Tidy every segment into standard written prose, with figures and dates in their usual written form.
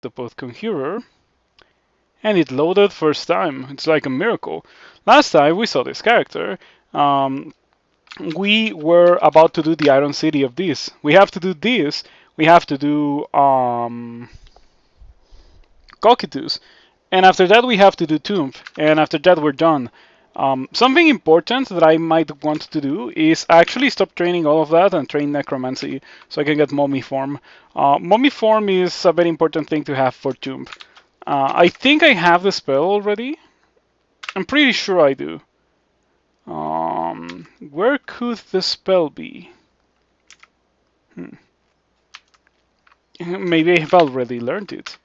Octopode Conjurer, and it loaded first time. It's like a miracle. Last time we saw this character, we were about to do the Iron City of this. We have to do this. We have to do Cocytus, and after that we have to do Tomb, and after that we're done. Something important that I might want to do is actually stop training all of that and train Necromancy so I can get Mummy Form. Mummy Form is a very important thing to have for Tomb. I think I have the spell already. I'm pretty sure I do. Where could the spell be? Maybe I've already learned it.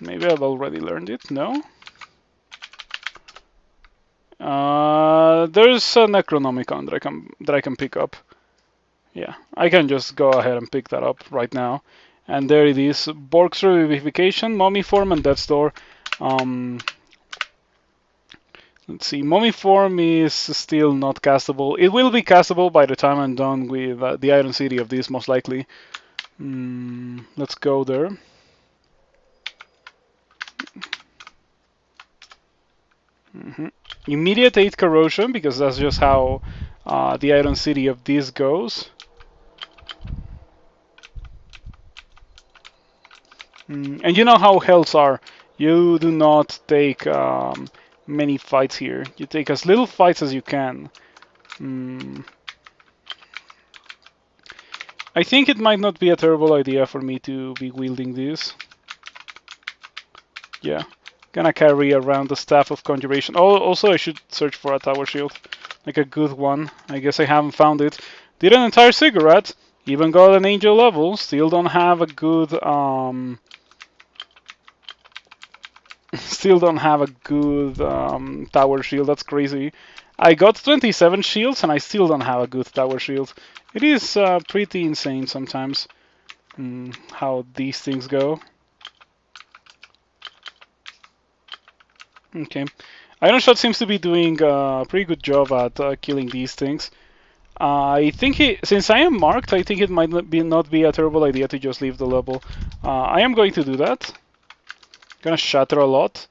Maybe I've already learned it. No? There's a Necronomicon that I can pick up. Yeah, I can just go ahead and pick that up right now. And there it is. Borg's Revivification, Mummy Form, and Death's Door. Let's see, Mummy Form is still not castable. It will be castable by the time I'm done with the Iron City of this, most likely. Let's go there. Immediate 8 corrosion, because that's just how the Iron City of this goes. And you know how hells are. You do not take many fights here. You take as little fights as you can. I think it might not be a terrible idea for me to be wielding this. Yeah. Gonna carry around the Staff of Conjuration. Oh, also I should search for a Tower Shield. Like a good one. I guess I haven't found it. Did an entire cigarette. Even got an angel level. Still don't have a good still don't have a good Tower Shield. That's crazy. I got 27 shields and I still don't have a good Tower Shield. It is pretty insane sometimes how these things go. Okay. Iron Shot seems to be doing a pretty good job at killing these things. I think since I am marked, I think it might not be a terrible idea to just leave the level. I am going to do that. Gonna shatter a lot.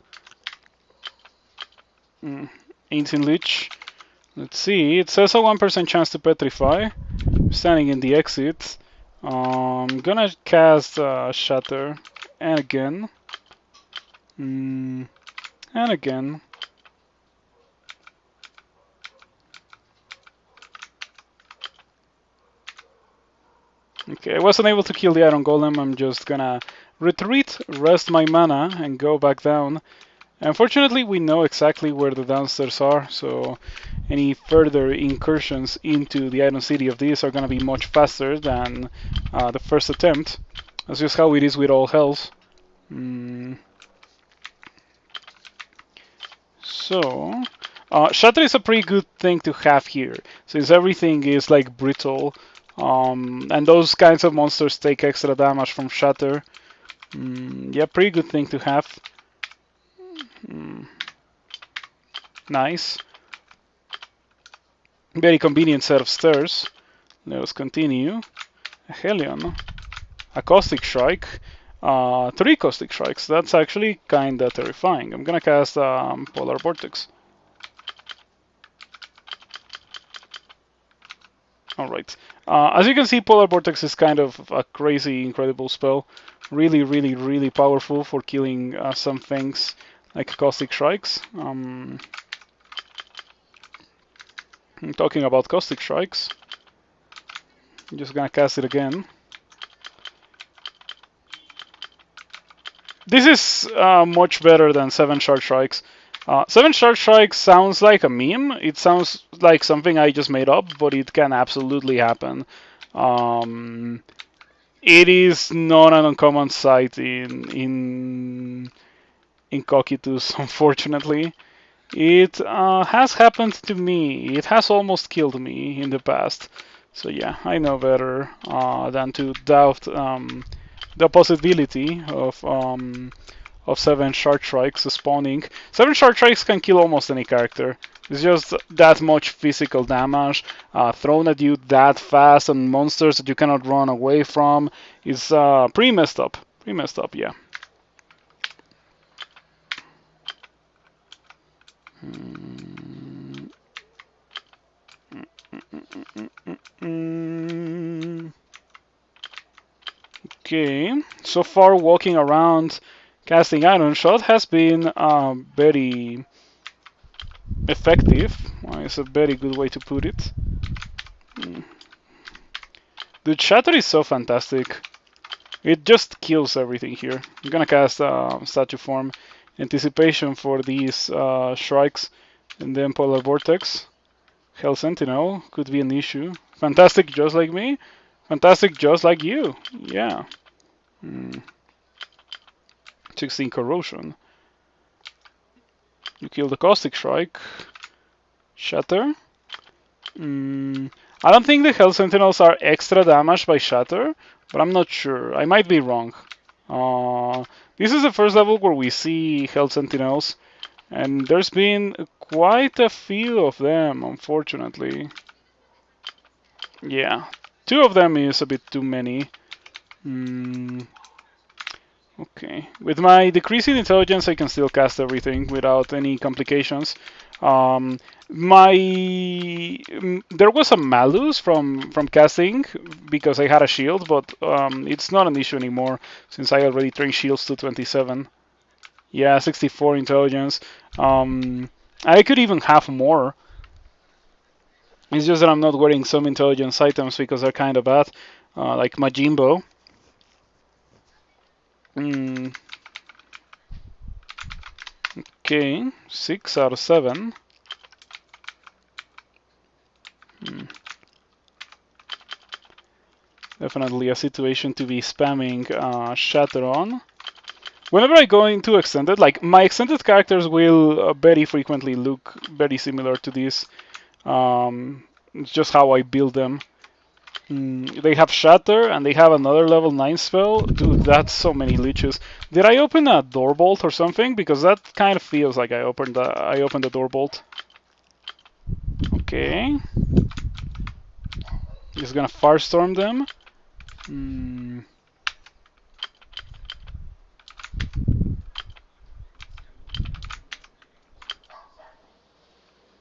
Ancient Lich. Let's see. It says a 1% chance to petrify. Standing in the exit. I'm gonna cast Shatter. And again. And again. Okay, I wasn't able to kill the Iron Golem. I'm just gonna retreat, rest my mana, and go back down. Unfortunately, we know exactly where the downstairs are, so any further incursions into the Iron City of these are gonna be much faster than the first attempt. That's just how it is with all hells. So, Shatter is a pretty good thing to have here, since everything is like brittle. And those kinds of monsters take extra damage from Shatter. Yeah, pretty good thing to have. Nice. Very convenient set of stairs. Let us continue. A Hellion. A Caustic Strike. 3 Caustic Strikes. That's actually kinda terrifying. I'm gonna cast Polar Vortex. Alright. As you can see, Polar Vortex is kind of a crazy, incredible spell. Really, really, really powerful for killing some things like Caustic Strikes. I'm talking about Caustic Strikes. I'm just gonna cast it again. This is much better than 7 Shard Strikes. 7 Shard Strikes sounds like a meme. It sounds like something I just made up, but it can absolutely happen. It is not an uncommon sight in Cocytus, unfortunately. It has happened to me. It has almost killed me in the past. So yeah, I know better than to doubt the possibility of 7 Shard Strikes spawning. 7 Shard Strikes can kill almost any character. It's just that much physical damage thrown at you that fast, and monsters that you cannot run away from. It's pretty messed up. Pretty messed up, yeah. Okay, so far walking around casting Iron Shot has been very effective. It's a very good way to put it. The Shatter is so fantastic. It just kills everything here. I'm gonna cast Statue Form, Anticipation for these strikes, and then Polar Vortex. Hell Sentinel could be an issue. Fantastic just like me. Fantastic just like you. Yeah. 16 Corrosion. You kill the Caustic Strike. Shatter. I don't think the Hell Sentinels are extra damaged by Shatter, but I'm not sure. I might be wrong. This is the first level where we see Hell Sentinels, and there's been quite a few of them, unfortunately. Yeah, 2 of them is a bit too many. Okay, with my decreasing intelligence, I can still cast everything without any complications. There was a malus from casting because I had a shield, but it's not an issue anymore since I already trained shields to 27. Yeah, 64 intelligence. I could even have more. It's just that I'm not wearing some intelligence items because they're kind of bad, like Majimbo. Okay, 6 out of 7. Definitely a situation to be spamming Shatter on. Whenever I go into extended, like my extended characters will very frequently look very similar to this. It's just how I build them. They have Shatter and they have another level 9 spell. Dude, that's so many leeches. Did I open a door bolt or something? Because that kind of feels like I opened the door bolt. Okay. Just gonna Firestorm them.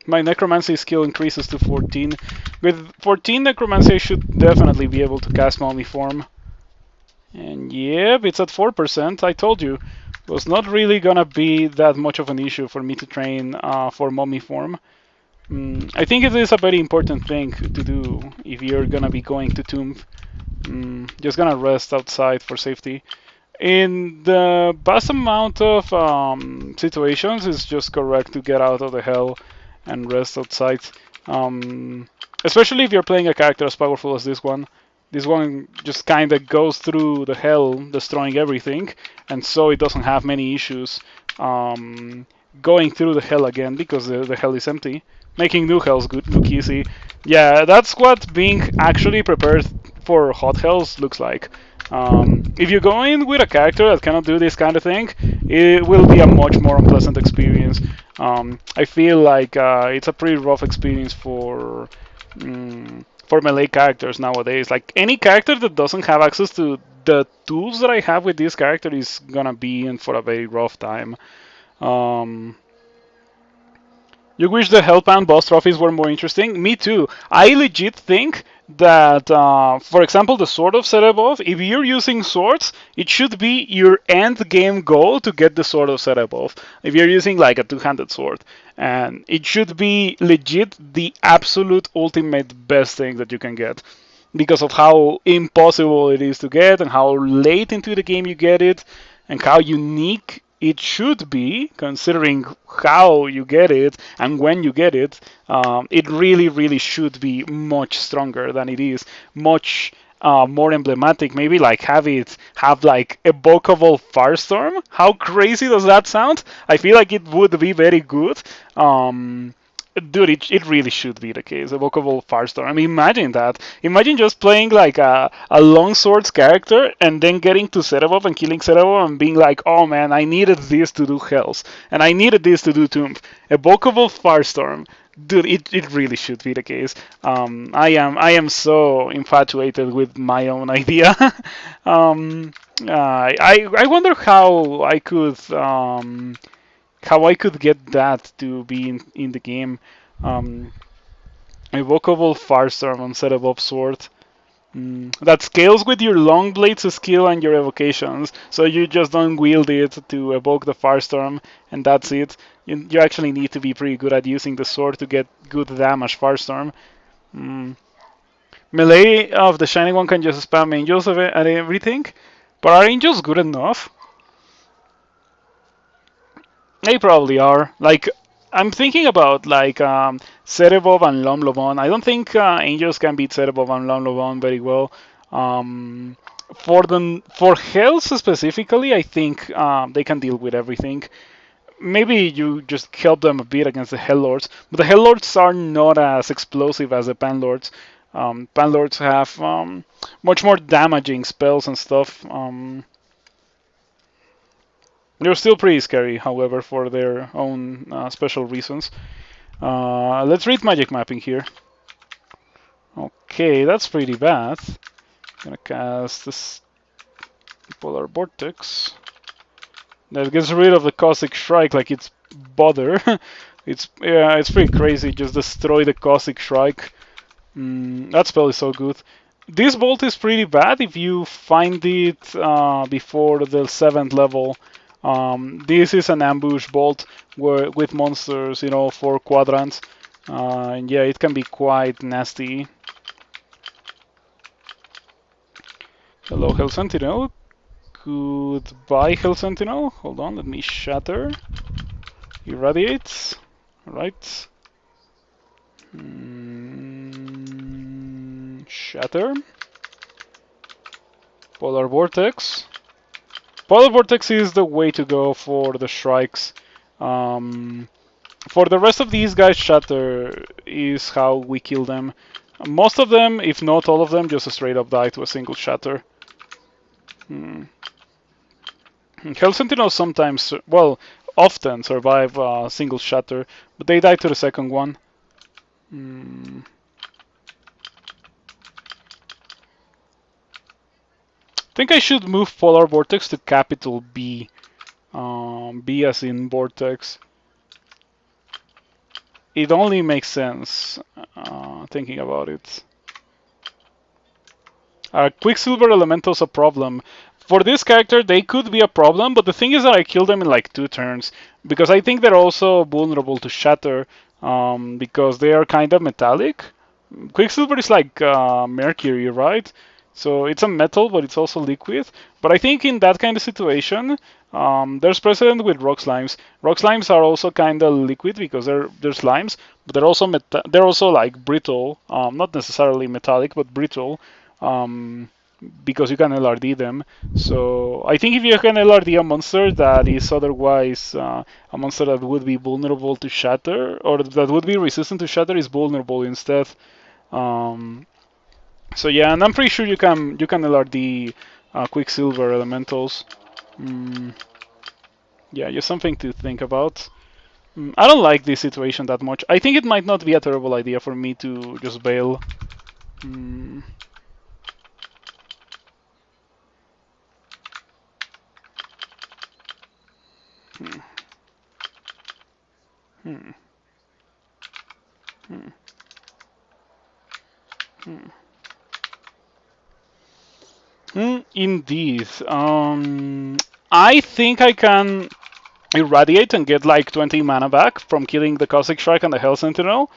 My Necromancy skill increases to 14. With 14 Necromancy, I should definitely be able to cast Mummy Form. And yep, it's at 4%. I told you. It was not really gonna be that much of an issue for me to train for Mummy Form. I think it is a very important thing to do if you're gonna be going to Tomb. Just gonna rest outside for safety. In the vast amount of situations, it's just correct to get out of the hell and rest outside. Especially if you're playing a character as powerful as this one. This one just kind of goes through the hell, destroying everything, and so it doesn't have many issues going through the hell again because the hell is empty. Making new hells look easy. Yeah, that's what being actually prepared for hot hells looks like. If you go in with a character that cannot do this kind of thing, it will be a much more unpleasant experience. I feel like it's a pretty rough experience for melee characters nowadays. Like any character that doesn't have access to the tools that I have with this character is gonna be in for a very rough time. You wish the Hellbound boss trophies were more interesting? Me too. I legit think that, for example, the Sword of Serebov, if you're using swords, it should be your end game goal to get the Sword of Serebov. If you're using like a two-handed sword. And it should be legit the absolute ultimate best thing that you can get. Because of how impossible it is to get and how late into the game you get it and how unique it should be, considering how you get it and when you get it. It really, really should be much stronger than it is. Much more emblematic. Maybe like have like evocable Firestorm. How crazy does that sound? I feel like it would be very good. Dude, it really should be the case. Evocable Firestorm. I mean, imagine that. Imagine just playing like a long swords character and then getting to Serebov and killing Serebov and being like, oh man, I needed this to do Hells. And I needed this to do Tomb. Evocable Firestorm. Dude, it really should be the case. I am so infatuated with my own idea. I wonder how I could get that to be in the game. Um, Evocable Firestorm on set above sword. That scales with your long blades skill and your evocations, so you just don't wield it to evoke the Firestorm, and that's it. You actually need to be pretty good at using the sword to get good damage Firestorm. Mm. Melee of the Shining One can just spam angels and everything, but are angels good enough? They probably are. Like, I'm thinking about like Cerebov and Lomlobon. I don't think Angels can beat Cerebov and Lomlobon very well. Um, for health specifically, I think they can deal with everything. Maybe you just help them a bit against the Hell Lords, but the Hell Lords are not as explosive as the Pan Lords. Pan Lords have much more damaging spells and stuff. They're still pretty scary, however, for their own special reasons. Let's read magic mapping here. Okay, that's pretty bad. Gonna cast this Polar Vortex. That gets rid of the Caustic Strike like it's bother. It's pretty crazy. Just destroy the Caustic Strike. That spell is so good. This bolt is pretty bad if you find it before the 7th level. This is an ambush bolt with monsters, 4 quadrants. And yeah, it can be quite nasty. Hello, Hell Sentinel. Goodbye, Hell Sentinel. Hold on, let me shatter. Irradiate. Alright. Shatter. Polar Vortex. Polar Vortex is the way to go for the strikes. For the rest of these guys, Shatter is how we kill them. Most of them, if not all of them, just straight up die to a single Shatter. Hell Sentinels sometimes, well, often survive a single Shatter, but they die to the second one. I think I should move Polar Vortex to capital B. B as in Vortex. It only makes sense thinking about it. Quicksilver Elemental's a problem. For this character, they could be a problem, but the thing is that I killed them in like 2 turns. Because I think they're also vulnerable to Shatter, because they are kind of metallic. Quicksilver is like mercury, right? So it's a metal, but it's also liquid. But I think in that kind of situation, there's precedent with rock slimes. Rock slimes are also kind of liquid because they're slimes, but they're also like brittle. Not necessarily metallic, but brittle. Um, because you can LRD them. So I think if you can LRD a monster that is otherwise a monster that would be vulnerable to Shatter, or that would be resistant to Shatter, is vulnerable instead. Um, so yeah, and I'm pretty sure you can LRD Quicksilver Elementals. Mm, yeah, just something to think about. I don't like this situation that much. I think it might not be a terrible idea for me to just bail. Mm, hmm, hmm, hmm, hmm. Indeed. I think I can irradiate and get like 20 mana back from killing the Cossack Strike and the Hell Sentinel.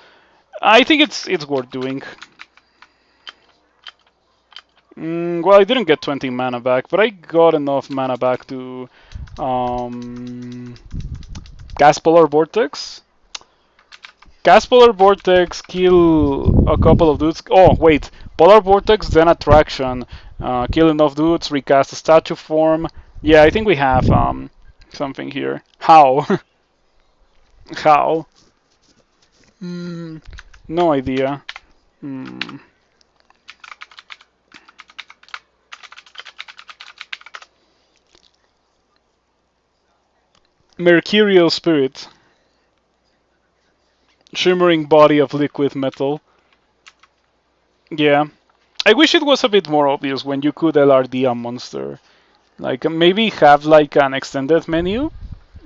I think it's worth doing. Well, I didn't get 20 mana back, but I got enough mana back to um, cast Polar Vortex. Cast Polar Vortex, kill a couple of dudes. Oh, wait. Polar Vortex, then Attraction. Kill enough dudes, recast a statue form. Yeah, I think we have something here. How? How? No idea. Mm. Mercurial Spirit. Shimmering body of liquid metal. Yeah. I wish it was a bit more obvious when you could LRD a monster. Like maybe have like an extended menu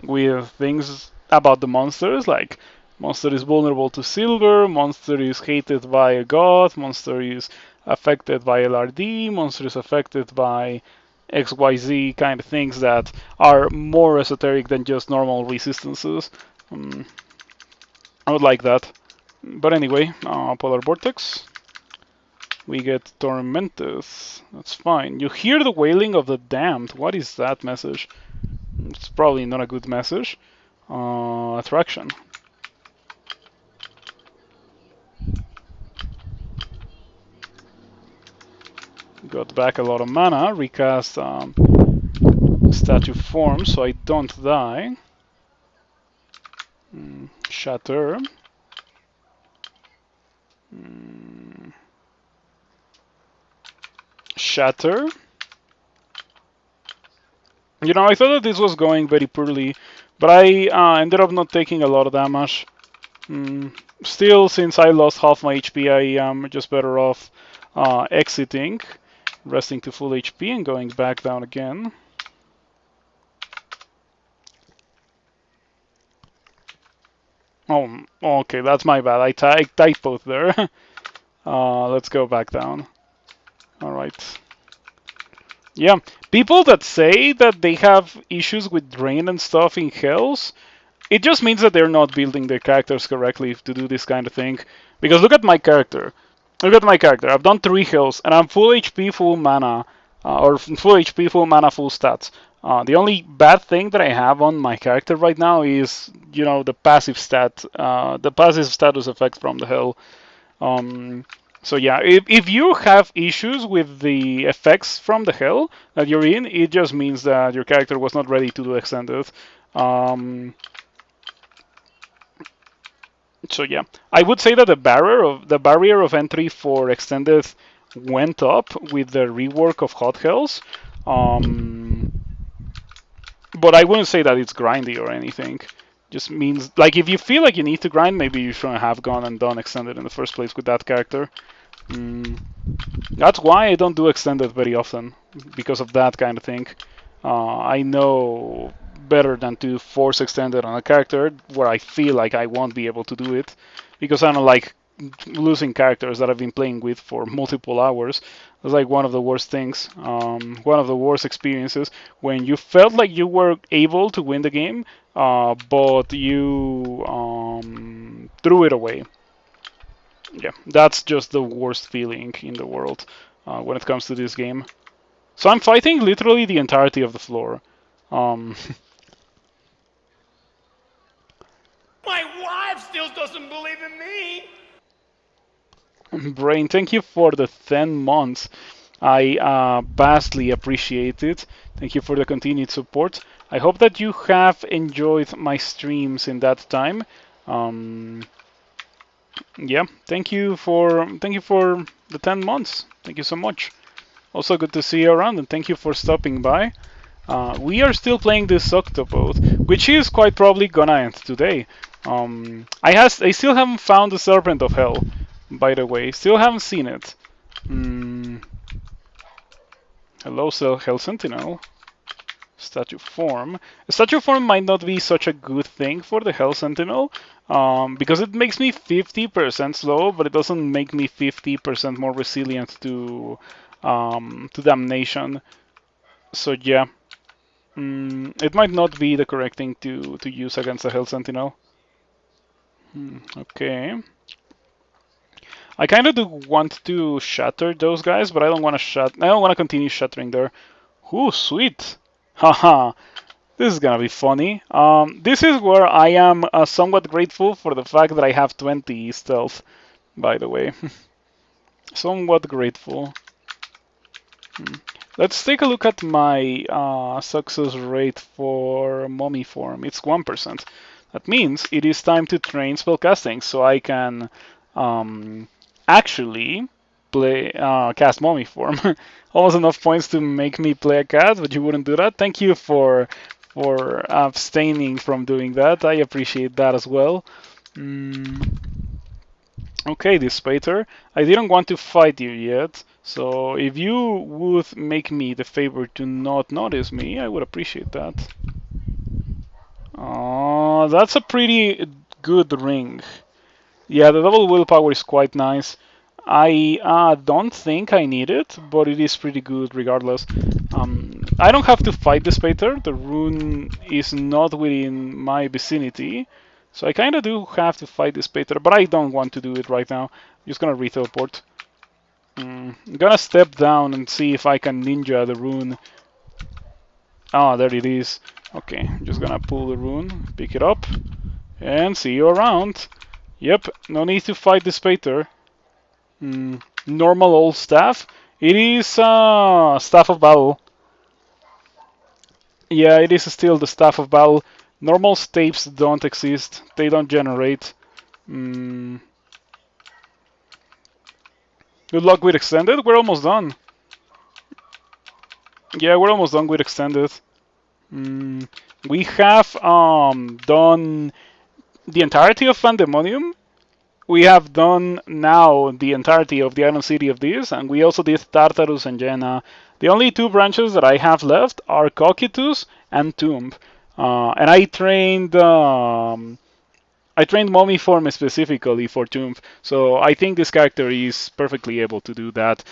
with things about the monsters, like monster is vulnerable to silver, monster is hated by a god, monster is affected by LRD, monster is affected by XYZ kind of things that are more esoteric than just normal resistances. I would like that. But anyway, Polar Vortex. We get Tormented. That's fine. You hear the wailing of the damned. What is that message? It's probably not a good message. Attraction. Got back a lot of mana. Recast statue form so I don't die. Shatter. Shatter. You know, I thought that this was going very poorly, but I ended up not taking a lot of damage. Still, since I lost half my HP, I am just better off exiting, resting to full HP, and going back down again. Oh, okay, that's my bad. I typoed there. Let's go back down. All right. Yeah, people that say that they have issues with drain and stuff in Hells, it just means that they're not building their characters correctly to do this kind of thing. Because look at my character. Look at my character. I've done 3 Hells, and I'm full HP, full mana, or full HP, full mana, full stats. The only bad thing that I have on my character right now is, you know, the passive status effect from the Hell. So yeah, if you have issues with the effects from the Hell that you're in, it just means that your character was not ready to do extended. So yeah, I would say that the barrier of entry for extended went up with the rework of Hot Hells, but I wouldn't say that it's grindy or anything. Just means like if you feel like you need to grind, maybe you shouldn't have gone and done extended in the first place with that character. That's why I don't do extended very often, because of that kind of thing. I know better than to force extended on a character where I feel like I won't be able to do it, because I don't like losing characters that I've been playing with for multiple hours. It's like one of the worst things, one of the worst experiences when you felt like you were able to win the game, but you threw it away. Yeah, that's just the worst feeling in the world when it comes to this game. So I'm fighting literally the entirety of the floor. My wife still doesn't believe in me. Brain, thank you for the 10 months. I vastly appreciate it. Thank you for the continued support. I hope that you have enjoyed my streams in that time. Yeah, thank you for the 10 months. Thank you so much. Also good to see you around, and thank you for stopping by. We are still playing this Octopode, which is quite probably gonna end today. I still haven't found the Serpent of Hell, by the way. Still haven't seen it. Hello, Hell Sentinel. Statue form. A statue form might not be such a good thing for the Hell Sentinel, because it makes me 50% slow, but it doesn't make me 50% more resilient to damnation. So yeah, it might not be the correct thing to use against the Hell Sentinel. Okay. I kind of do want to shatter those guys, but I don't want to continue shattering there. Ooh, sweet. Haha. This is gonna be funny. This is where I am somewhat grateful for the fact that I have 20 stealth, by the way. Somewhat grateful. Let's take a look at my success rate for mummy form. It's 1%. That means it is time to train spellcasting, so I can actually play cast mummy form. Almost enough points to make me play a cat, but you wouldn't do that. Thank you for abstaining from doing that. I appreciate that as well. Mm, okay, Dispater. I didn't want to fight you yet, so if you would make me the favor to not notice me, I would appreciate that. Oh, that's a pretty good ring. Yeah, the double willpower is quite nice. I don't think I need it, but it is pretty good regardless. I don't have to fight the Spater. The rune is not within my vicinity. So I kind of do have to fight the Spater, but I don't want to do it right now. I'm just gonna re-teleport. I'm gonna step down and see if I can ninja the rune. Ah, there it is. Okay, I'm just gonna pull the rune, pick it up, and see you around. Yep, no need to fight the Spater. Normal old staff. It is staff of battle. Yeah, it is still the staff of battle. Normal staves don't exist. They don't generate. Mm, good luck with extended. We're almost done. Yeah, we're almost done with extended. We have done the entirety of Pandemonium. We have done now the entirety of the Iron City of this, and we also did Tartarus and Jena. The only two branches that I have left are Cocytus and Tomb. And I trained Mummy Form specifically for Tomb, so I think this character is perfectly able to do that.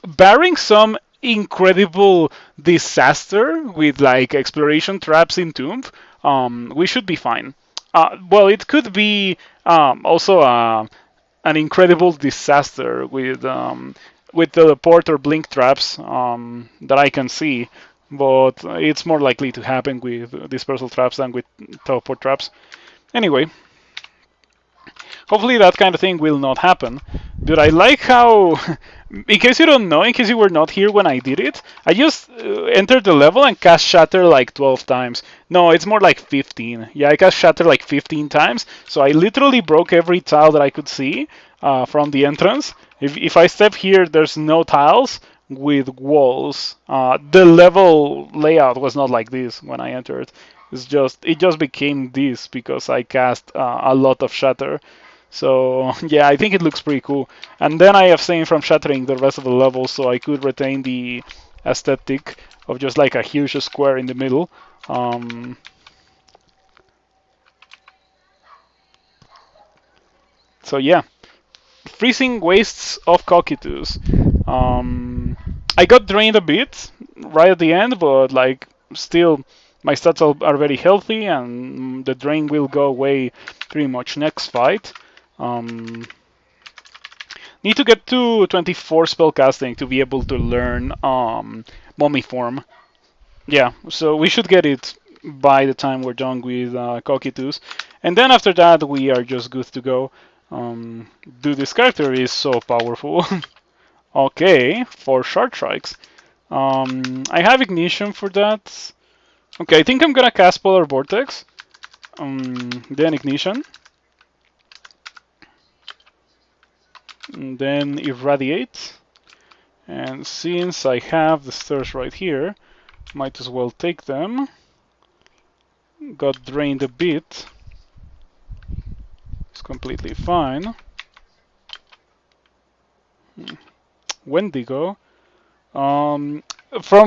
Barring some incredible disaster with like exploration traps in Tomb, we should be fine. Well, it could be also an incredible disaster with teleport or blink traps that I can see, but it's more likely to happen with dispersal traps than with teleport traps. Anyway, hopefully that kind of thing will not happen. Dude, I like how, in case you don't know, in case you were not here when I did it, I just entered the level and cast Shatter like 12 times. No, it's more like 15. Yeah, I cast Shatter like 15 times, so I literally broke every tile that I could see from the entrance. If I step here, there's no tiles with walls. The level layout was not like this when I entered. It just became this because I cast a lot of Shatter. So yeah, I think it looks pretty cool. And then I abstained from shattering the rest of the levels so I could retain the aesthetic of just like a huge square in the middle. Um, so yeah, freezing wastes of Cocytus. I got drained a bit right at the end, but like still my stats are very healthy and the drain will go away pretty much next fight. Um, Need to get to 24 spellcasting to be able to learn Mummy Form. Yeah, so we should get it by the time we're done with Cocytus. And then after that, we are just good to go. Dude, this character is so powerful. Okay, 4 Shard Strikes. I have Ignition for that. Okay, I think I'm gonna cast Polar Vortex. Then Ignition. And then Irradiate. And since I have the stairs right here, might as well take them. Got drained a bit. It's completely fine. Wendigo. From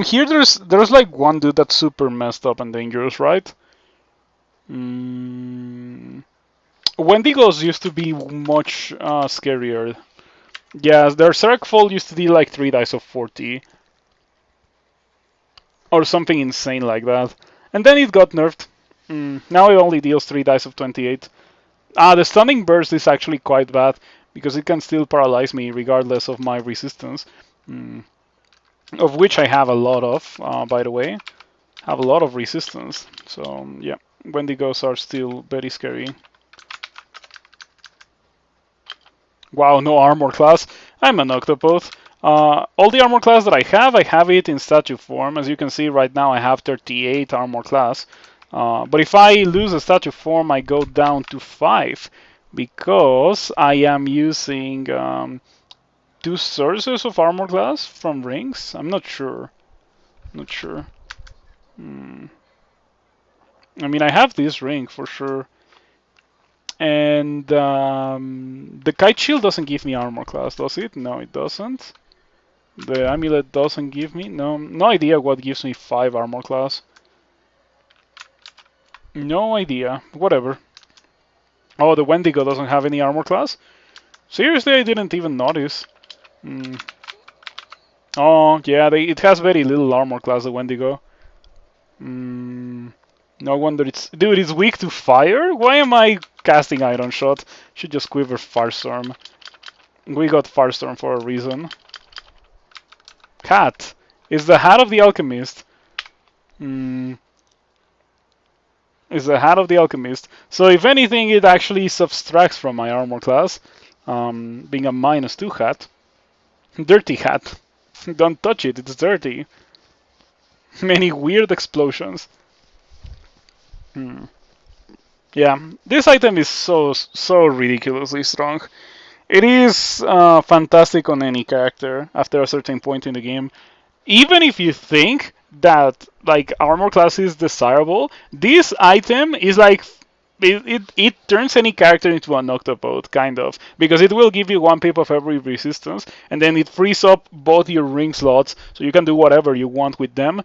here, there's like one dude that's super messed up and dangerous, right? Wendigos used to be much scarier. Yeah, their Zerg Fall used to deal like 3 dice of 40. Or something insane like that. And then it got nerfed. Now it only deals 3 dice of 28. The Stunning Burst is actually quite bad, because it can still paralyze me regardless of my resistance. Of which I have a lot of, by the way. Have a lot of resistance. So, yeah, Wendigos are still very scary. Wow, no armor class. I'm an Octopode. All the armor class that I have it in statue form. As you can see right now, I have 38 armor class. But if I lose a statue form, I go down to 5 because I am using 2 sources of armor class from rings. I'm not sure. Not sure. I mean, I have this ring for sure. And the kite shield doesn't give me armor class, does it? No, it doesn't. The amulet doesn't give me. No idea what gives me 5 armor class. No idea. Whatever. Oh, the Wendigo doesn't have any armor class? Seriously, I didn't even notice. Mm. Oh, yeah, it has very little armor class, the Wendigo. No wonder it's... Dude, it's weak to fire? Why am I casting Iron Shot? Should just quiver Firestorm. We got Firestorm for a reason. Cat. Is the Hat of the Alchemist. Is the Hat of the Alchemist. So if anything, it actually subtracts from my armor class. Being a -2 hat. Dirty hat. Don't touch it, it's dirty. Many weird explosions. Yeah, this item is so ridiculously strong. It is fantastic on any character after a certain point in the game. Even if you think that like armor class is desirable, this item is like it turns any character into an Octopode, kind of, because it will give you 1 pip of every resistance, and then it frees up both your ring slots, so you can do whatever you want with them.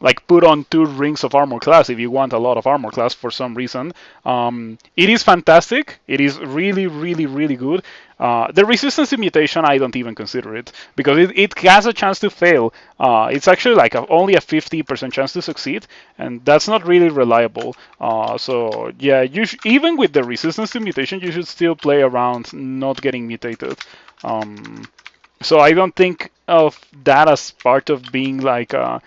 Like put on 2 rings of armor class if you want a lot of armor class for some reason. It is fantastic. It is really, really, really good. The resistance to mutation, I don't even consider it because it has a chance to fail. It's actually like only a 50% chance to succeed, and that's not really reliable. So yeah, even with the resistance to mutation, you should still play around not getting mutated. So I don't think of that as part of being like a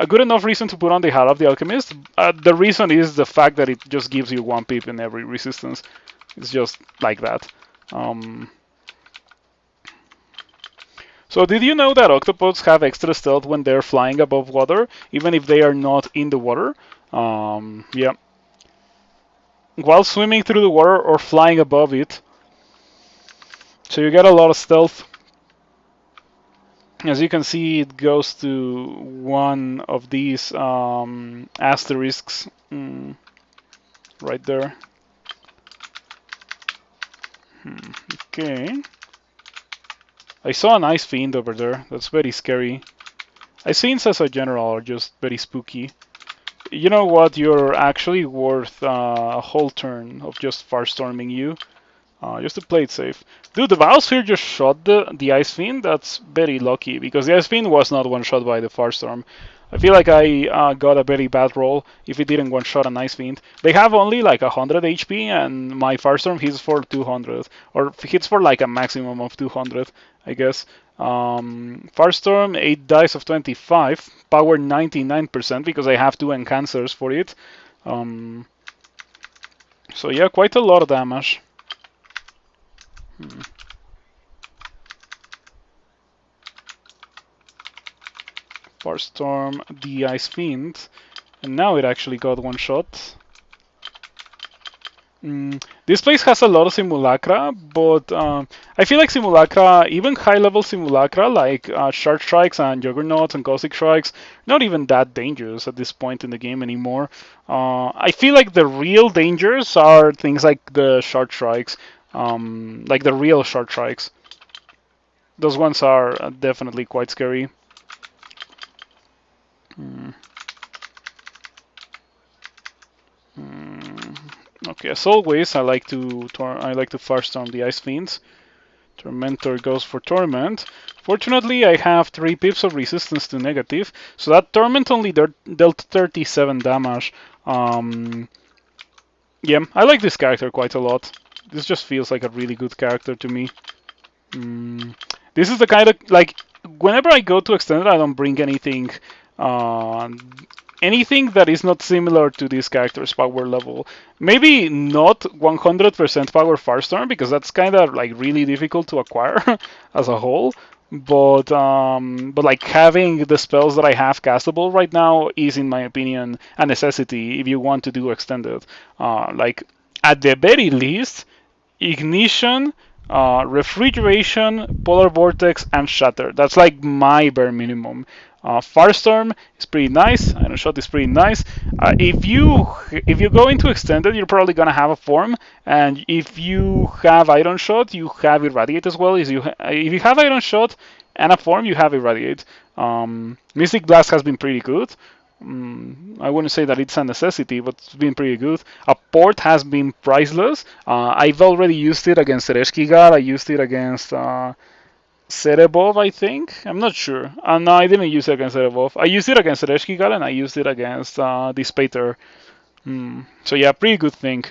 good enough reason to put on the Hat of the Alchemist. The reason is the fact that it just gives you 1 pip in every resistance. It's just like that. So did you know that octopodes have extra stealth when they're flying above water, even if they are not in the water? Yeah. While swimming through the water or flying above it. So you get a lot of stealth. As you can see, it goes to one of these asterisks right there. Okay. I saw an ice fiend over there. That's very scary. Ice fiends as a general are just very spooky. You know what? You're actually worth a whole turn of just Firestorming you. Just to play it safe. Dude, the Biosphere just shot the Ice Fiend. That's very lucky, because the Ice Fiend was not one-shot by the Firestorm. I feel like I got a very bad roll if it didn't one-shot an Ice Fiend. They have only like 100 HP, and my Firestorm hits for 200. Or hits for like a maximum of 200, I guess. Firestorm, 8 dice of 25. Power 99%, because I have 2 enhancers for it. So yeah, quite a lot of damage. Firestorm the Ice Fiend, and now it actually got one shot. This place has a lot of simulacra, but I feel like simulacra, even high-level simulacra like Shark Strikes and Juggernauts and Caustic Strikes, not even that dangerous at this point in the game anymore. I feel like the real dangers are things like the Shark Strikes, like the real Shark Strikes. Those ones are definitely quite scary. Okay, as always, I like to Firestorm the Ice Fiends. Tormentor goes for Torment. Fortunately, I have 3 pips of resistance to negative, so that Torment only dealt 37 damage. Yeah, I like this character quite a lot. This just feels like a really good character to me. This is the kind of, like, whenever I go to Extended, I don't bring anything that is not similar to this character's power level. Maybe not 100% power Firestorm, because that's kind of like really difficult to acquire as a whole. But like having the spells that I have castable right now is, in my opinion, a necessity if you want to do Extended. Like at the very least, Ignition, Refrigeration, Polar Vortex, and Shatter. That's like my bare minimum. Firestorm is pretty nice. Iron Shot is pretty nice. If you go into extended, you're probably gonna have a form, and if you have Iron Shot, you have Irradiate as well. If you have Iron Shot and a form, you have Irradiate. Mystic Blast has been pretty good. I wouldn't say that it's a necessity, but it's been pretty good. A port has been priceless. I've already used it against Ereshkigal. I used it against Cerebov, I think. I'm not sure. No, I didn't use it against Cerebov. I used it against Ereshkigal and I used it against Dispater. So yeah, pretty good thing.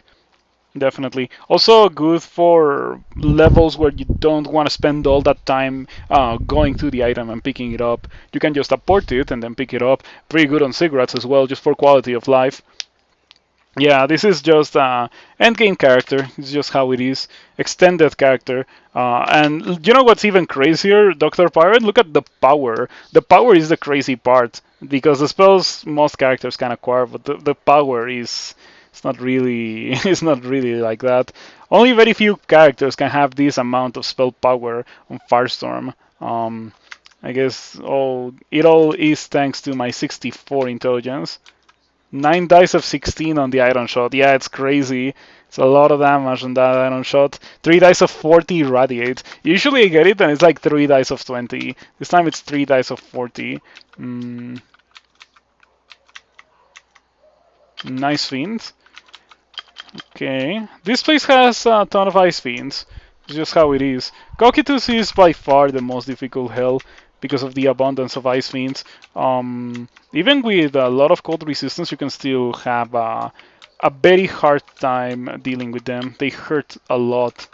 Definitely. Also good for levels where you don't want to spend all that time going to the item and picking it up. You can just apport it and then pick it up. Pretty good on cigarettes as well, just for quality of life. Yeah, this is just endgame character. It's just how it is. Extended character. And you know what's even crazier, Dr. Pirate? Look at the power. The power is the crazy part. Because the spells most characters can acquire, but the power is it's not really it's not really like that. Only very few characters can have this amount of spell power on Firestorm. I guess it all is thanks to my 64 intelligence. 9 dice of 16 on the Iron Shot. Yeah, it's crazy. It's a lot of damage on that Iron Shot. 3 dice of 40 Radiate. Usually I get it and it's like 3 dice of 20. This time it's 3 dice of 40. Nice Fiend. Okay. This place has a ton of Ice Fiends. It's just how it is. Cocytus is by far the most difficult hell because of the abundance of Ice Fiends. Even with a lot of cold resistance, you can still have a very hard time dealing with them. They hurt a lot.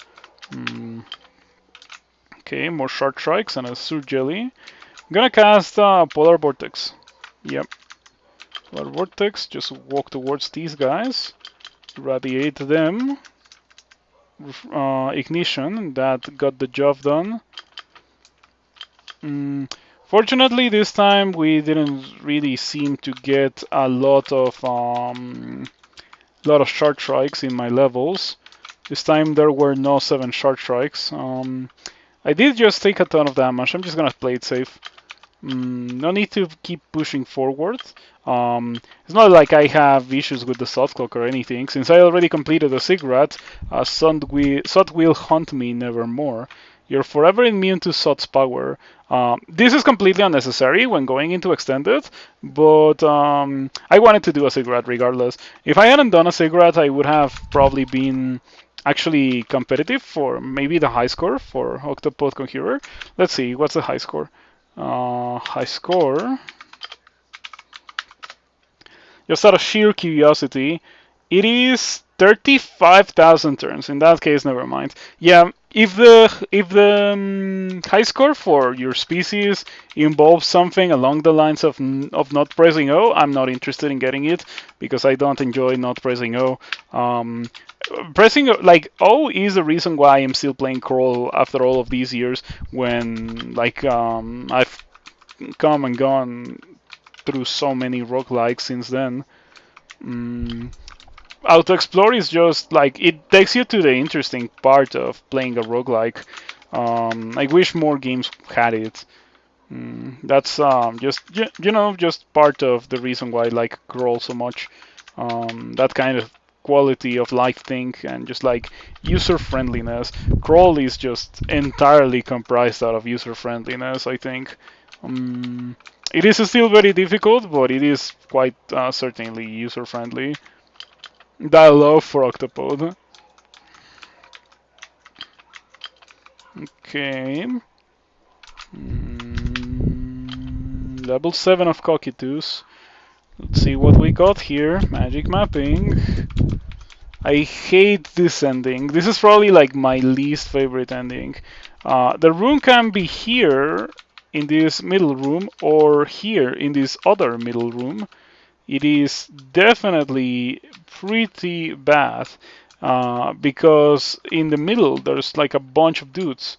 Okay, more Short Strikes and a Sur Jelly. I'm gonna cast Polar Vortex. Yep. Polar Vortex, just walk towards these guys. Radiate them. Ignition, that got the job done. Fortunately, this time we didn't really seem to get a lot of short strikes in my levels. This time there were no 7 short strikes. I did just take a ton of damage. I'm just gonna play it safe. No need to keep pushing forward. It's not like I have issues with the Sod Clock or anything. Since I already completed the Sigrat, Sod will haunt me nevermore. You're forever immune to Sod's power. This is completely unnecessary when going into Extended, but I wanted to do a Sigrat regardless. If I hadn't done a Sigrat, I would have probably been actually competitive for maybe the high score for Octopode Conjurer. Let's see, what's the high score? High score. Just out of sheer curiosity, it is 35,000 turns. In that case, never mind. Yeah, if the high score for your species involves something along the lines of not pressing O, I'm not interested in getting it because I don't enjoy not pressing O. Pressing like O is the reason why I'm still playing Crawl after all of these years. When like I've come and gone through so many roguelikes since then. Auto Explore is just like it takes you to the interesting part of playing a roguelike. I wish more games had it. That's just just part of the reason why I like Crawl so much. That kind of quality of life thing and just like user friendliness. Crawl is just entirely comprised out of user friendliness, I think. It is still very difficult, but it is quite certainly user friendly. That love for Octopode. Okay. Level 7 of Cocytus. Let's see what we got here. Magic mapping. I hate this ending. This is probably like my least favorite ending. The room can be here in this middle room or here in this other middle room. It is definitely pretty bad because in the middle there's like a bunch of dudes.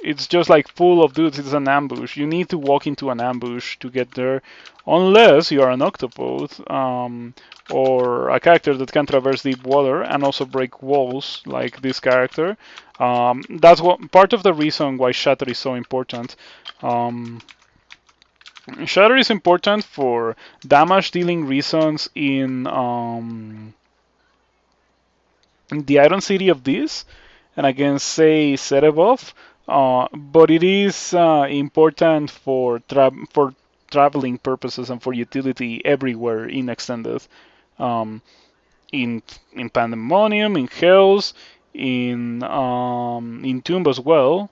It's just like full of dudes. It's an ambush. You need to walk into an ambush to get there, unless you are an Octopode or a character that can traverse deep water and also break walls, like this character. That's what part of the reason why Shatter is so important. Shatter is important for damage dealing reasons in the Iron City of this, and against say set above. But it is important for traveling purposes and for utility everywhere in extended. Um, in Pandemonium, in Hells, in Tomb as well.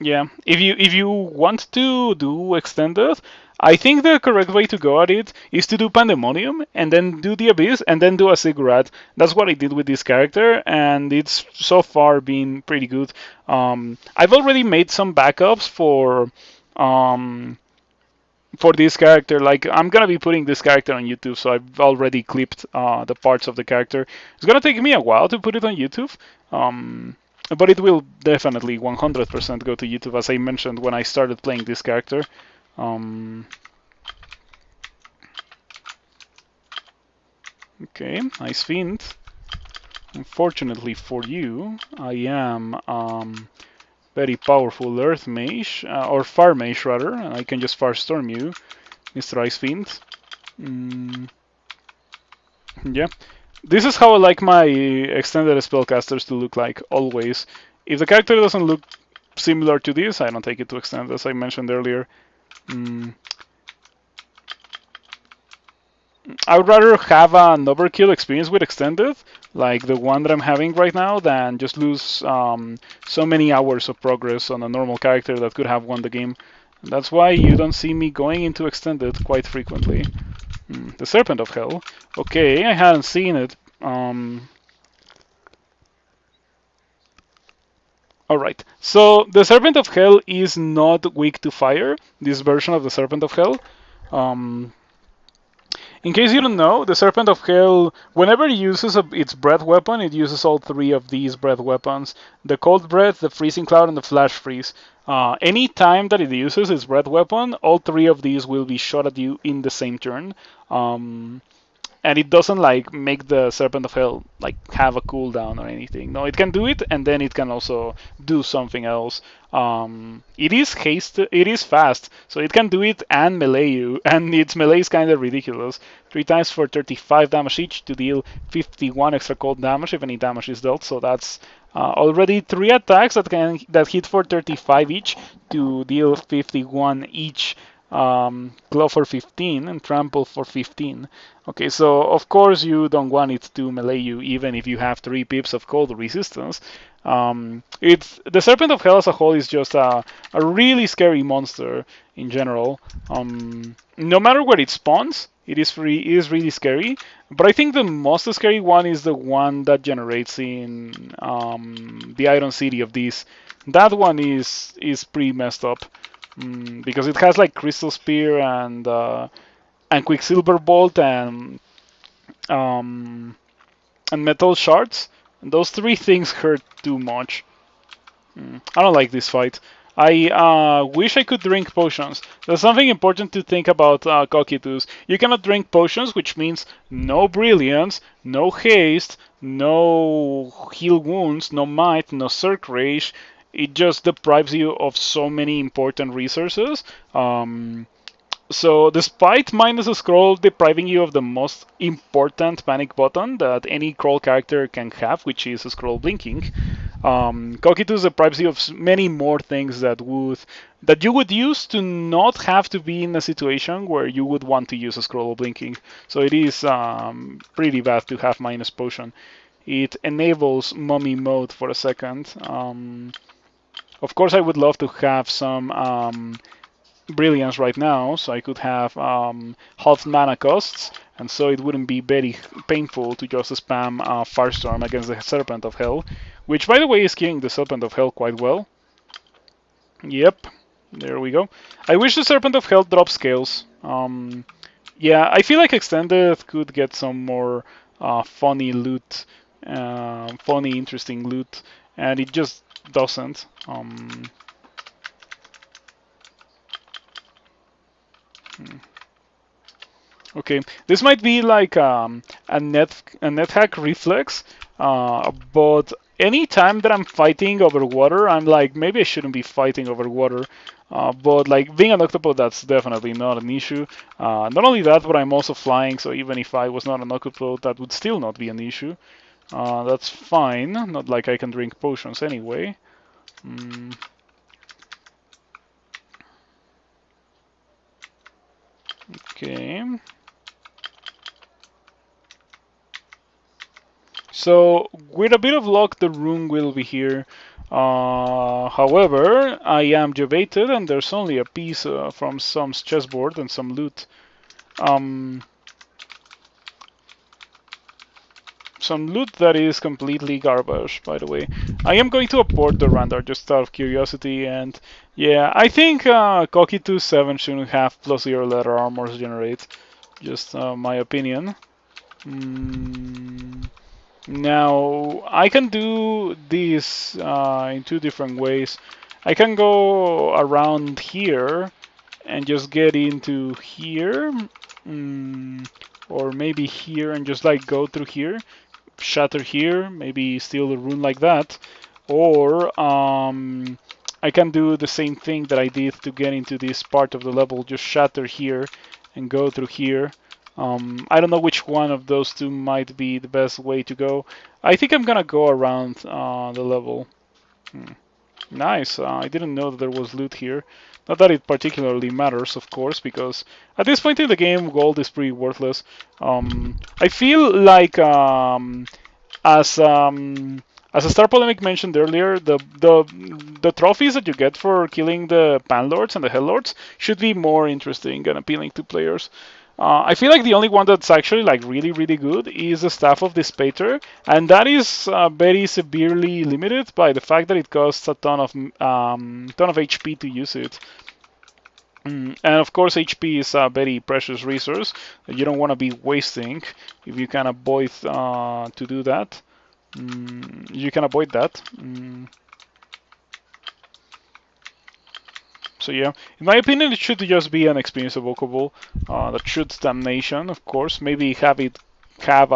Yeah, if you want to do extended, I think the correct way to go at it is to do Pandemonium and then do the Abyss and then do a Ziggurat. That's what I did with this character, and it's so far been pretty good. I've already made some backups um, for this character. Like, I'm gonna be putting this character on YouTube, so I've already clipped the parts of the character. It's gonna take me a while to put it on YouTube, but it will definitely 100% go to YouTube, as I mentioned when I started playing this character. Um, okay, nice fiend. Unfortunately for you, I am very powerful Earth Mage, or Fire Mage rather, and I can just Firestorm you, Mr. Ice Fiend. Mm, yeah. This is how I like my extended spellcasters to look like, always. If the character doesn't look similar to this, I don't take it to extend, as I mentioned earlier. Mm, I would rather have an overkill experience with extended, like the one that I'm having right now, than just lose so many hours of progress on a normal character that could have won the game. That's why you don't see me going into extended quite frequently. The Serpent of Hell. Okay, I hadn't seen it. Alright, so the Serpent of Hell is not weak to fire, this version of the Serpent of Hell. Um, in case you don't know, the Serpent of Hell, whenever it uses its breath weapon, it uses all three of these breath weapons: the Cold Breath, the Freezing Cloud, and the Flash Freeze. Any time that it uses its breath weapon, all three of these will be shot at you in the same turn. Um, and it doesn't like make the Serpent of Hell like have a cooldown or anything. No, it can do it, and then it can also do something else. It is it is fast, so it can do it and melee you, and its melee is kind of ridiculous. 3 times for 35 damage each to deal 51 extra cold damage if any damage is dealt. So that's already 3 attacks that hit for 35 each to deal 51 each. Claw for 15 and trample for 15. Okay, so of course you don't want it to melee you even if you have 3 pips of cold resistance. It's the Serpent of Hell as a whole is just a really scary monster in general. No matter where it spawns, it is really scary. But I think the most scary one is the one that generates in the Iron City of this. That one is pretty messed up. Because it has like Crystal Spear and Quicksilver Bolt um, and Metal Shards. And those three things hurt too much. I don't like this fight. I wish I could drink potions. There's something important to think about Cocytus. You cannot drink potions, which means no brilliance, no haste, no heal wounds, no might, no circ rage. It just deprives you of so many important resources. So despite minus a scroll depriving you of the most important panic button that any crawl character can have, which is a scroll blinking, Cocytus deprives you of many more things that you would use to not have to be in a situation where you would want to use a scroll blinking. So it is pretty bad to have minus potion. It enables mummy mode for a second. Of course, I would love to have some brilliance right now, so I could have half mana costs, and so it wouldn't be very painful to just spam Firestorm against the Serpent of Hell, which by the way is killing the Serpent of Hell quite well. Yep, there we go. I wish the Serpent of Hell dropped scales. Yeah, I feel like Extended could get some more funny loot, funny, interesting loot, and it just doesn't. Okay, this might be like a net hack reflex. But any time that I'm fighting over water, I'm like, maybe I shouldn't be fighting over water. But like being an octopode, that's definitely not an issue. Not only that, but I'm also flying, so even if I was not an octopode, that would still not be an issue. That's fine. Not like I can drink potions anyway. Mm. Okay. So with a bit of luck, the room will be here. However, I am debated, and there's only a piece from some chessboard and some loot. Um, some loot that is completely garbage, by the way. I am going to abort the render just out of curiosity, and yeah, I think Koki 2.7 shouldn't have plus 0 letter armors generate. Just my opinion. Mm. Now, I can do this in two different ways. I can go around here and just get into here, or maybe here and just like go through here, shatter here, maybe steal a rune like that, or I can do the same thing that I did to get into this part of the level, just shatter here and go through here. I don't know which one of those two might be the best way to go. I think I'm gonna go around the level. Nice. I didn't know that there was loot here. Not that it particularly matters, of course, because at this point in the game, gold is pretty worthless. I feel like as as a Star Polemic mentioned earlier, the trophies that you get for killing the Panlords and the Hellords should be more interesting and appealing to players. I feel like the only one that's actually like really good is the Staff of Despater, and that is very severely limited by the fact that it costs a ton of HP to use it. And of course, HP is a very precious resource that you don't want to be wasting. If you can avoid to do that, you can avoid that. So yeah, in my opinion, it should just be an experience evocable that shoots damnation. Of course, maybe have a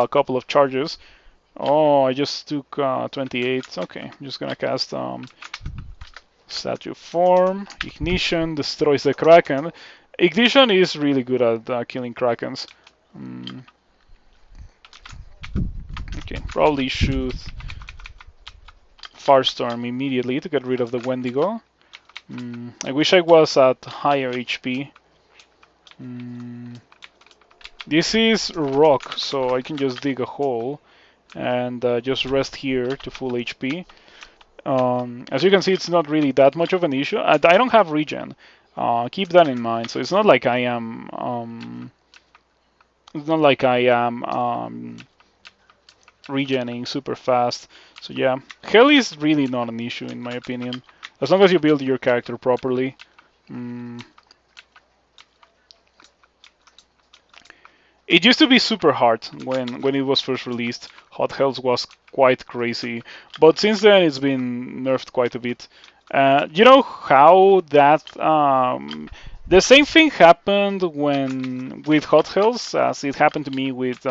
couple of charges. Oh, I just took 28. Okay, I'm just gonna cast Statue Form, Ignition, destroys the Kraken. Ignition is really good at killing Krakens. Okay, probably shoot Firestorm immediately to get rid of the Wendigo. I wish I was at higher HP. This is rock, so I can just dig a hole and just rest here to full HP. As you can see, it's not really that much of an issue. I don't have regen. Keep that in mind. So it's not like I am. It's not like I am regening super fast. So yeah, hell is really not an issue in my opinion, as long as you build your character properly. It used to be super hard when it was first released. Hot Hells was quite crazy, but since then it's been nerfed quite a bit. You know how that the same thing happened with Hot Hells as it happened to me with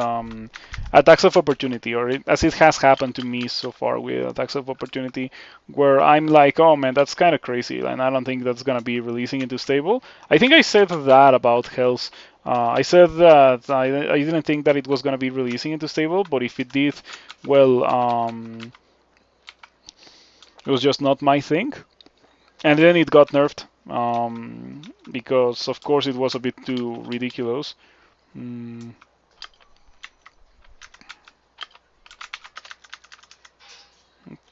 Attacks of Opportunity, or as it has happened to me so far with Attacks of Opportunity, where I'm like, oh man, that's kind of crazy, and I don't think that's gonna be releasing into stable. I think I said that about Hells. I said that I didn't think that it was going to be releasing into stable, but if it did, well, it was just not my thing. And then it got nerfed because, of course, it was a bit too ridiculous.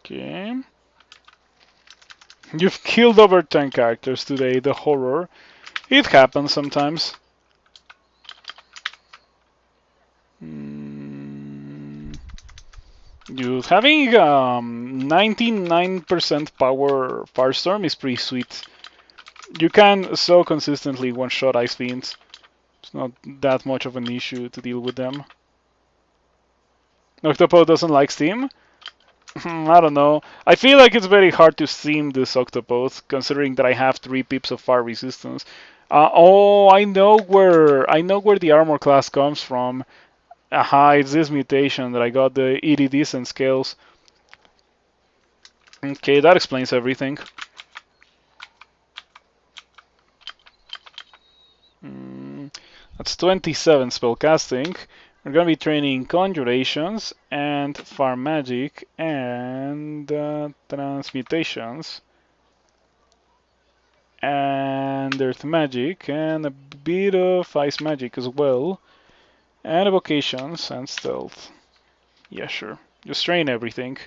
Okay. You've killed over 10 characters today, the horror. It happens sometimes. Dude, having 99% power Firestorm is pretty sweet. You can so consistently one-shot Ice Fiends. It's not that much of an issue to deal with them. Octopode doesn't like Steam? I don't know. I feel like it's very hard to Steam this Octopode, considering that I have 3 pips of fire resistance. Oh, I know where the armor class comes from. Aha, it's this mutation that I got the iridescent scales. Okay, that explains everything. That's 27 spellcasting. We're gonna be training conjurations and farm magic and transmutations and earth magic and a bit of ice magic as well and evocations and stealth. Yeah, sure. Just train everything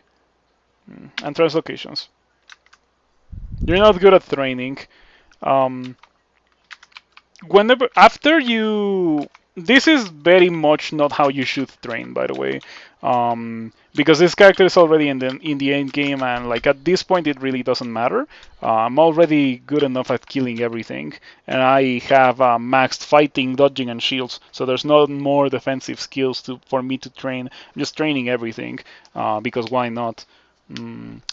and translocations. You're not good at training. Um, whenever after you this is very much not how you should train, by the way, because this character is already in the end game, and like at this point it really doesn't matter. I'm already good enough at killing everything, and I have maxed fighting, dodging, and shields, so there's no more defensive skills for me to train. I'm just training everything because why not?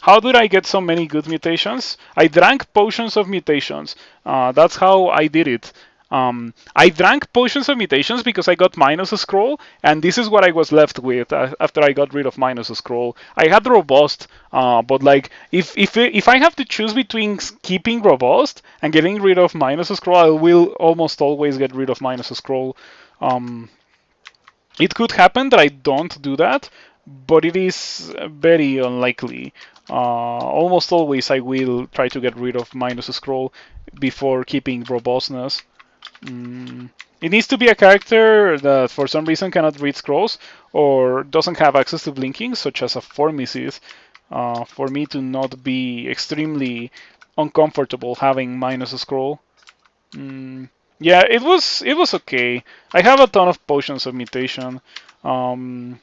How did I get so many good mutations? I drank potions of mutations. That's how I did it. I drank potions of mutations because I got minus a scroll, and this is what I was left with after I got rid of minus a scroll. I had robust, but like if I have to choose between keeping robust and getting rid of minus a scroll, I will almost always get rid of minus a scroll. Um, it could happen that I don't do that, but it is very unlikely. Almost always I will try to get rid of minus a scroll before keeping robustness. It needs to be a character that for some reason cannot read scrolls or doesn't have access to blinking, such as a Formices, for me to not be extremely uncomfortable having minus a scroll. Yeah, it was okay. I have a ton of potions of mutation. Um,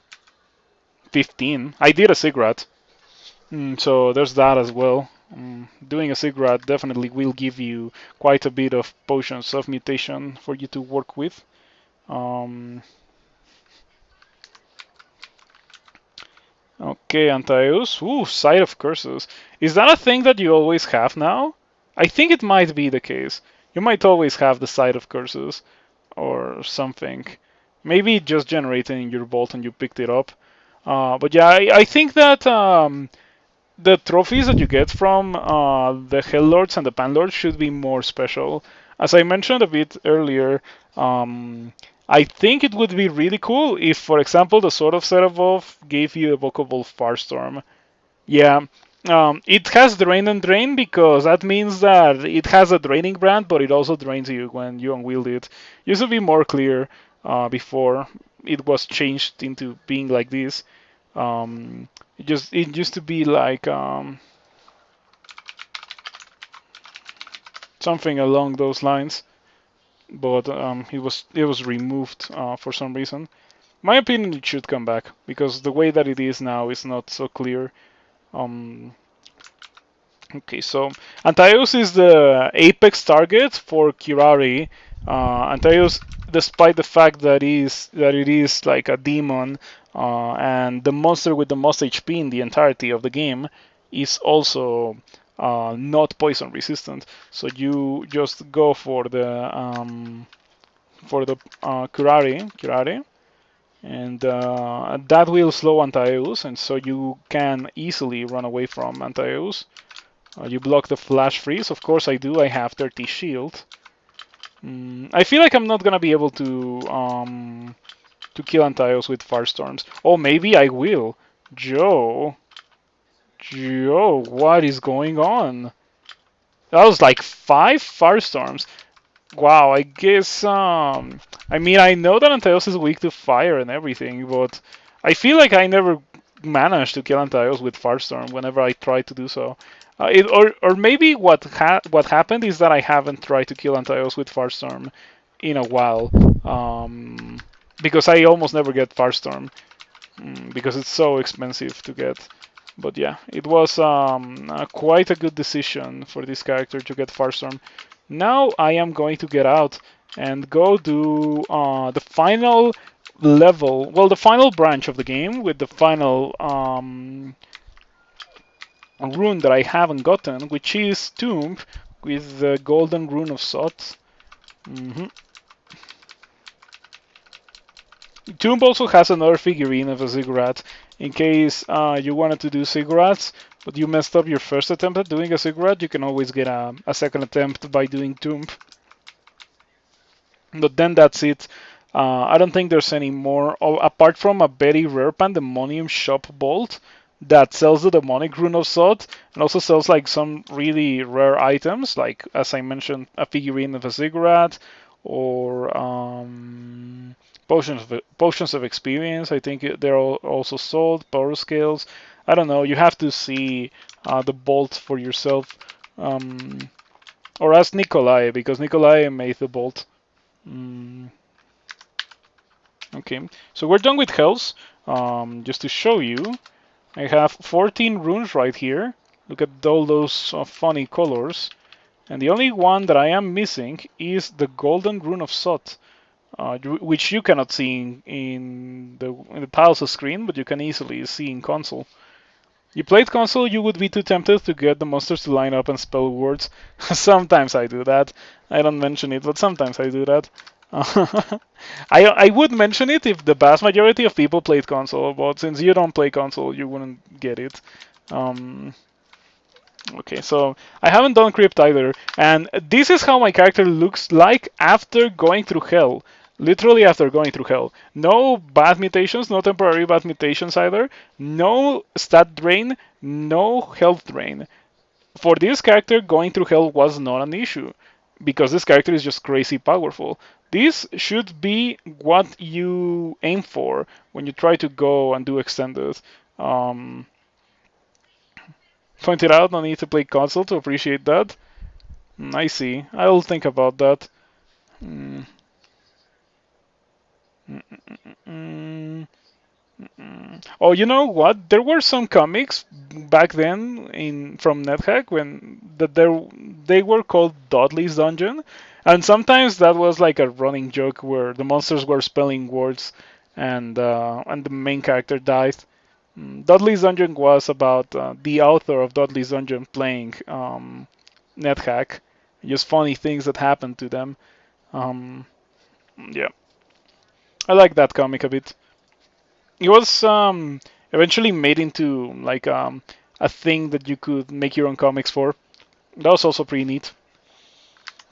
15. I did a Sigrat, so there's that as well. Doing a Sigrat definitely will give you quite a bit of potions of mutation for you to work with. Um, okay, Antaeus. Ooh, Sight of Curses. Is that a thing that you always have now? I think it might be the case. You might always have the Sight of Curses or something. Maybe it just generated in your vault and you picked it up. But yeah, I think that the trophies that you get from the Hell Lords and the Pan Lords should be more special. As I mentioned a bit earlier, I think it would be really cool if, for example, the Sword of Seraph gave you evocable Farstorm. Yeah, it has Drain and Drain because that means that it has a draining brand, but it also drains you when you unwield it. Used to be more clear before it was changed into being like this. It used to be like something along those lines, but it was removed for some reason. My opinion, it should come back because the way that it is now is not so clear. Um, Okay, so Antaeus is the apex target for Kirari. Antaeus, despite the fact that it is like a demon and the monster with the most HP in the entirety of the game, is also not poison resistant. So you just go for the Kirari, and that will slow Antaeus, and so you can easily run away from Antaeus. You block the flash freeze. Of course I do. I have 30 shield. I feel like I'm not gonna be able to kill Antaeus with Firestorms. Oh, maybe I will. Joe. Joe, what is going on? That was like 5 Firestorms. Wow, I guess I mean I know that Antaeus is weak to fire and everything, but I feel like I never managed to kill Antaeus with Firestorm whenever I tried to do so. Or maybe what happened is that I haven't tried to kill Antaeus with Firestorm in a while, because I almost never get Firestorm because it's so expensive to get. But yeah, it was quite a good decision for this character to get Firestorm. Now I am going to get out and go do the final level, well, the final branch of the game with the final rune that I haven't gotten, which is Tomb with the Golden Rune of Sot. Tomb also has another figurine of a ziggurat in case you wanted to do ziggurats, but you messed up your first attempt at doing a ziggurat. You can always get a second attempt by doing Tomb. But then that's it. I don't think there's any more, apart from a very rare Pandemonium shop bolt that sells the demonic rune of Sod and also sells like some really rare items, like as I mentioned, a figurine of a ziggurat or potions of experience. I think they're also sold. Power scales. I don't know. You have to see the bolt for yourself, or ask Nikolai because Nikolai made the bolt. Mm, okay, so we're done with Hells. Just to show you, I have 14 runes right here. Look at all those funny colors. And the only one that I am missing is the Golden Rune of Sot, which you cannot see in the tiles of screen, but you can easily see in console. You played console, you would be too tempted to get the monsters to line up and spell words. Sometimes I do that. I don't mention it, but sometimes I do that. I would mention it if the vast majority of people played console, but since you don't play console, you wouldn't get it. Okay, so I haven't done Crypt either, and this is how my character looks like after going through hell. Literally after going through hell. No bad mutations, no temporary bad mutations either. No stat drain, no health drain. For this character, going through hell was not an issue because this character is just crazy powerful. This should be what you aim for when you try to go and do extended. Um, Pointed out, no need to play console to appreciate that. I see. I'll think about that. Mm, mm, mm, mm, Oh, you know what? There were some comics back then in from NetHack when they were called Dudley's Dungeon, and sometimes that was like a running joke where the monsters were spelling words and the main character died. Dudley's Dungeon was about the author of Dudley's Dungeon playing NetHack, just funny things that happened to them. Um, yeah, I like that comic a bit. It was eventually made into like a thing that you could make your own comics for. That was also pretty neat.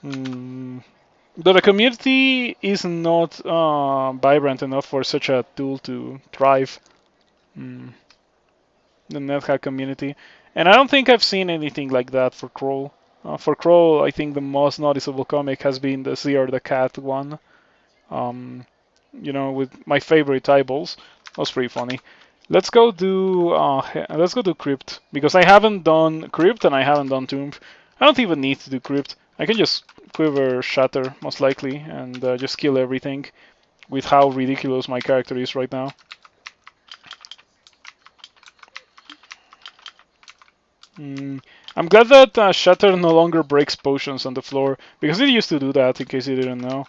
Mm, but the community is not vibrant enough for such a tool to thrive. Mm, the NetHack community, and I don't think I've seen anything like that for Kroll. For Kroll, I think the most noticeable comic has been the Zero the Cat one. Um, with my favorite eyeballs. That was pretty funny. Let's go do Crypt because I haven't done Crypt and I haven't done Tomb. I don't even need to do Crypt. I can just Quiver Shatter most likely and just kill everything with how ridiculous my character is right now. I'm glad that Shatter no longer breaks potions on the floor because it used to do that. In case you didn't know.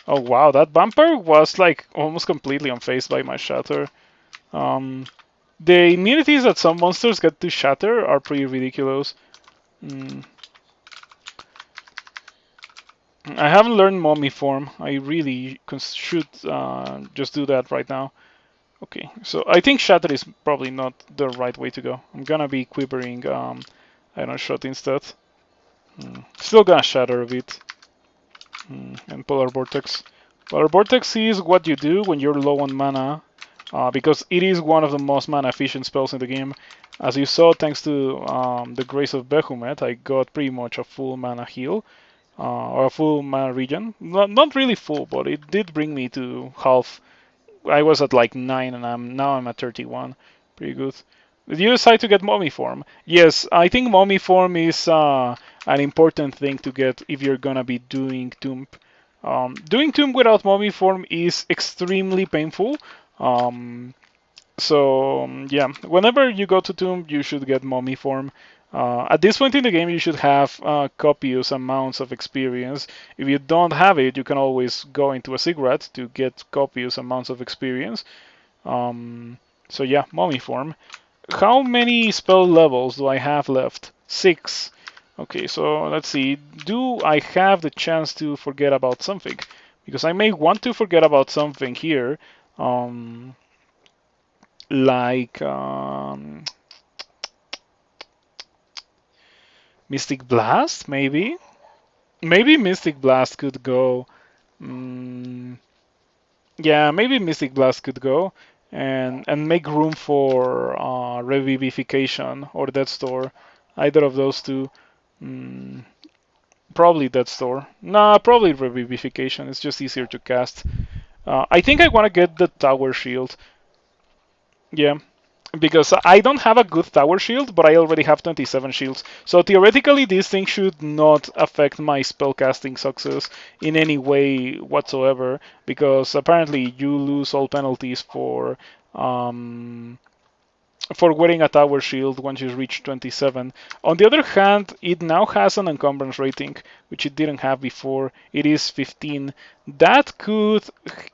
Oh wow, that vampire was like almost completely unfazed by my Shatter. Um, the immunities that some monsters get to Shatter are pretty ridiculous. Mm. I haven't learned Mummy form. I really should just do that right now. Okay, so I think Shatter is probably not the right way to go. I'm gonna be quivering Iron Shot instead. Still gonna Shatter a bit. And Polar Vortex. Polar Vortex is what you do when you're low on mana, because it is one of the most mana efficient spells in the game. As you saw, thanks to the Grace of Behemoth, I got pretty much a full mana heal, or a full mana regen. Not really full, but it did bring me to half. I was at like 9 and now I'm at 31. Pretty good. Did you decide to get Mummy Form? Yes, I think Mummy Form is an important thing to get if you're gonna be doing Tomb. Doing Tomb without Mummy Form is extremely painful. Yeah, whenever you go to Tomb, you should get Mummy Form. At this point in the game, you should have copious amounts of experience. If you don't have it, you can always go into a Ziggurat to get copious amounts of experience. So yeah, Mummy Form. How many spell levels do I have left? 6. Okay, so let's see. Do I have the chance to forget about something? Because I may want to forget about something here. Um, like Mystic Blast, maybe. Maybe Mystic Blast could go. Mm, yeah, maybe Mystic Blast could go, and make room for Revivification or Death Store. Either of those two. Mm, probably Death Store. Nah, probably Revivification. It's just easier to cast. I think I want to get the Tower Shield. Yeah, because I don't have a good tower shield, but I already have 27 shields. So theoretically, this thing should not affect my spellcasting success in any way whatsoever, because apparently you lose all penalties for wearing a tower shield once you reach 27. On the other hand, it now has an encumbrance rating, which it didn't have before. It is 15. That could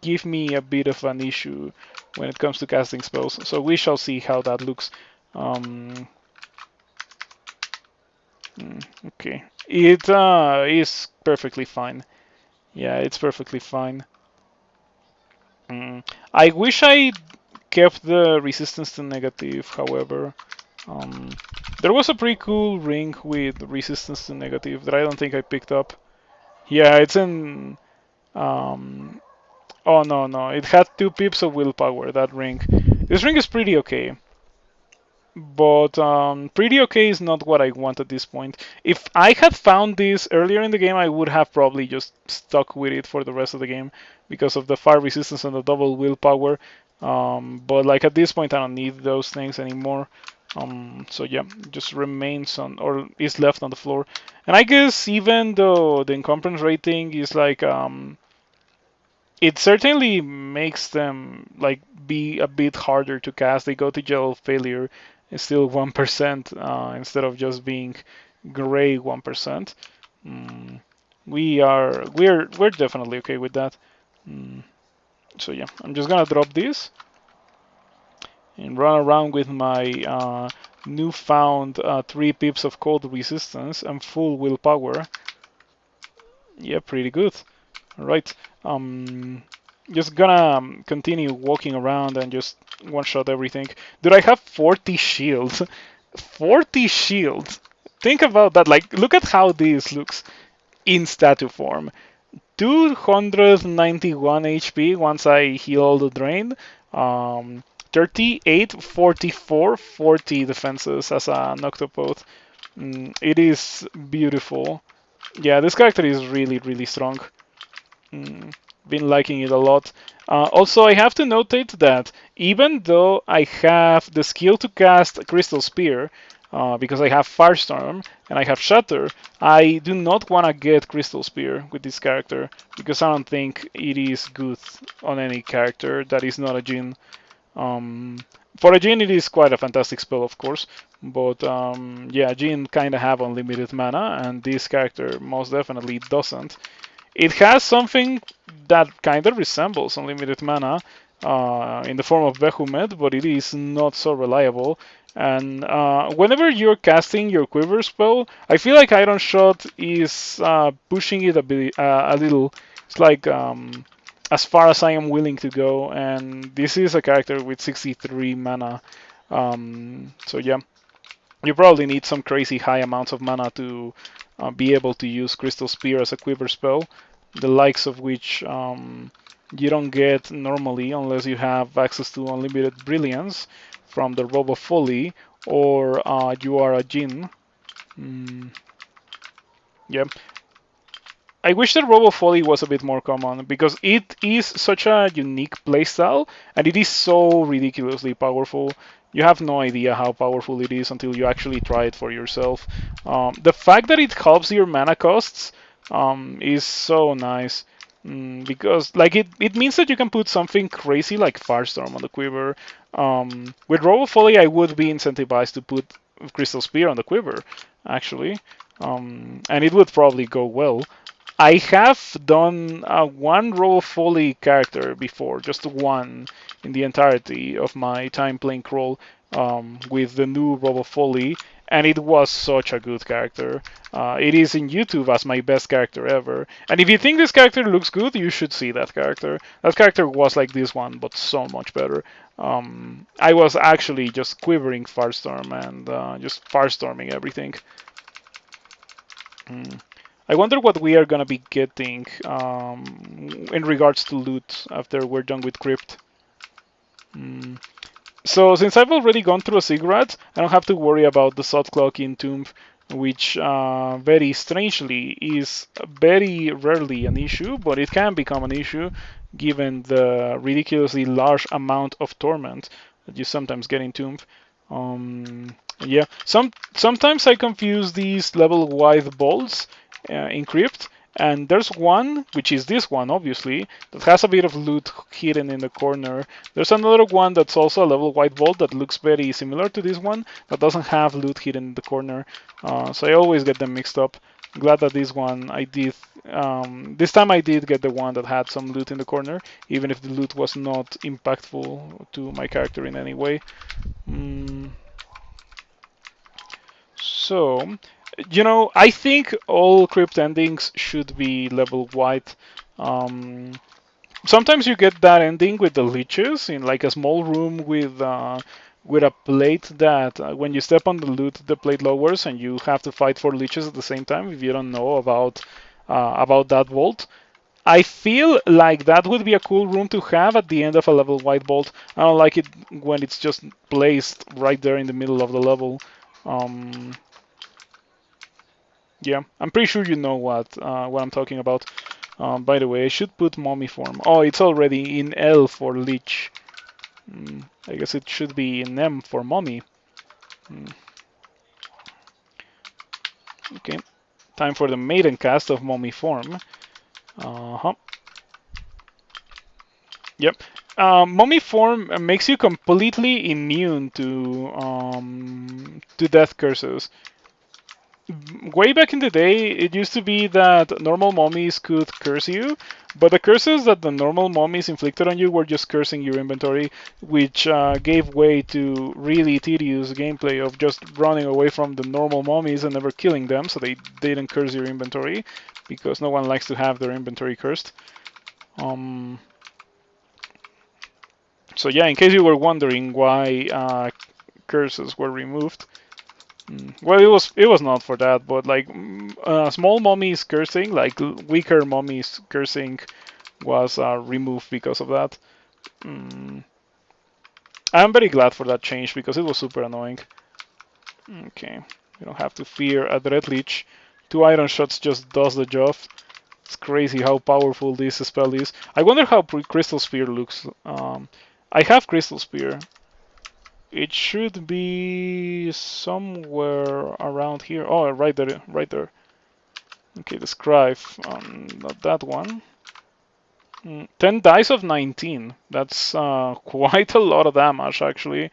give me a bit of an issue when it comes to casting spells. So we shall see how that looks. Um, okay. It is perfectly fine. Yeah, it's perfectly fine. I wish I kept the resistance to negative, however. Um, there was a pretty cool ring with resistance to negative that I don't think I picked up. Yeah, it's in. Um, oh no, no, it had 2 pips of willpower. That ring. This ring is pretty okay, but pretty okay is not what I want at this point. If I had found this earlier in the game, I would have probably just stuck with it for the rest of the game because of the fire resistance and the double willpower. But like at this point, I don't need those things anymore. So yeah, just remains on or is left on the floor. And I guess even though the encumbrance rating is like it certainly makes them like be a bit harder to cast. They go to jail of failure. It's still 1% instead of just being gray 1%. Mm, we're definitely okay with that. Mm, so yeah, I'm just gonna drop this and run around with my newfound 3 pips of cold resistance and full willpower. Yeah, pretty good. All right. Um, just gonna continue walking around and just one-shot everything. Dude, I have 40 shields. 40 shields. Think about that. Like, look at how this looks in statue form. 291 HP once I heal the drain. 38, 44, 40 defenses as an Octopode. It is beautiful. Yeah, this character is really, really strong. Mm, been liking it a lot. Also, I have to notate that even though I have the skill to cast Crystal Spear, because I have Firestorm and I have Shatter, I do not want to get Crystal Spear with this character because I don't think it is good on any character that is not a Jin. Um, for a Jin, it is quite a fantastic spell, of course, but yeah, Jin kind of have unlimited mana, and this character most definitely doesn't. It has something that kind of resembles unlimited mana in the form of Behemoth, but it is not so reliable. And whenever you're casting your Quiver spell, I feel like Iron Shot is pushing it a little. It's like as far as I am willing to go, and this is a character with 63 mana. So yeah, you probably need some crazy high amounts of mana to be able to use Crystal Spear as a quiver spell, the likes of which you don't get normally unless you have access to unlimited brilliance from the Robe of Folly or you are a Jin. Mm, yeah, I wish the Robo Folly was a bit more common because it is such a unique playstyle and it is so ridiculously powerful. You have no idea how powerful it is until you actually try it for yourself. The fact that it helps your mana costs is so nice. Because like it means that you can put something crazy like Firestorm on the quiver. With Robo Folly, I would be incentivized to put Crystal Spear on the quiver, actually, and it would probably go well. I have done one Roll Folly character before, just one in the entirety of my time playing Crawl with the new Robo Folly, and it was such a good character. It is in YouTube as my best character ever. And if you think this character looks good, you should see that character. That character was like this one, but so much better. I was actually just quivering Firestorm and just firestorming everything. I wonder what we are gonna be getting in regards to loot after we're done with Crypt. So since I've already gone through a cigarette, I don't have to worry about the Sod Clock in Tomb, which very strangely is very rarely an issue, but it can become an issue given the ridiculously large amount of torment that you sometimes get in Tomb. Yeah, sometimes I confuse these level-wide bolts in Crypt, and there's one, which is this one, obviously, that has a bit of loot hidden in the corner. There's another one that's also a level-wide vault that looks very similar to this one, that doesn't have loot hidden in the corner. So I always get them mixed up. Glad that this one I did. This time I did get the one that had some loot in the corner, even if the loot was not impactful to my character in any way. So, I think all crypt endings should be level wide. Sometimes you get that ending with the leeches in like a small room with a plate that when you step on the loot, the plate lowers and you have to fight for leeches at the same time if you don't know about that vault. I feel like that would be a cool room to have at the end of a level wide vault. I don't like it when it's just placed right there in the middle of the level. Yeah, I'm pretty sure you know what I'm talking about. By the way, I should put mummy form. Oh, it's already in L for leech. I guess it should be in M for mummy. Okay, time for the maiden cast of mummy form. Yep. Mummy form makes you completely immune to death curses. Way back in the day, it used to be that normal mummies could curse you, but the curses that the normal mummies inflicted on you were just cursing your inventory, which gave way to really tedious gameplay of just running away from the normal mummies and never killing them, so they didn't curse your inventory, because no one likes to have their inventory cursed. So yeah, in case you were wondering why curses were removed, well, it was not for that, but like small mummies cursing, like weaker mummies cursing, was removed because of that. I'm very glad for that change because it was super annoying. Okay, you don't have to fear a Dread Leech. 2 iron shots just does the job. It's crazy how powerful this spell is. I wonder how Crystal Spear looks. I have Crystal Spear. It should be somewhere around here. Oh, right there, right there. Okay, the Scribe, not that one. 10 dice of 19. That's quite a lot of damage, actually.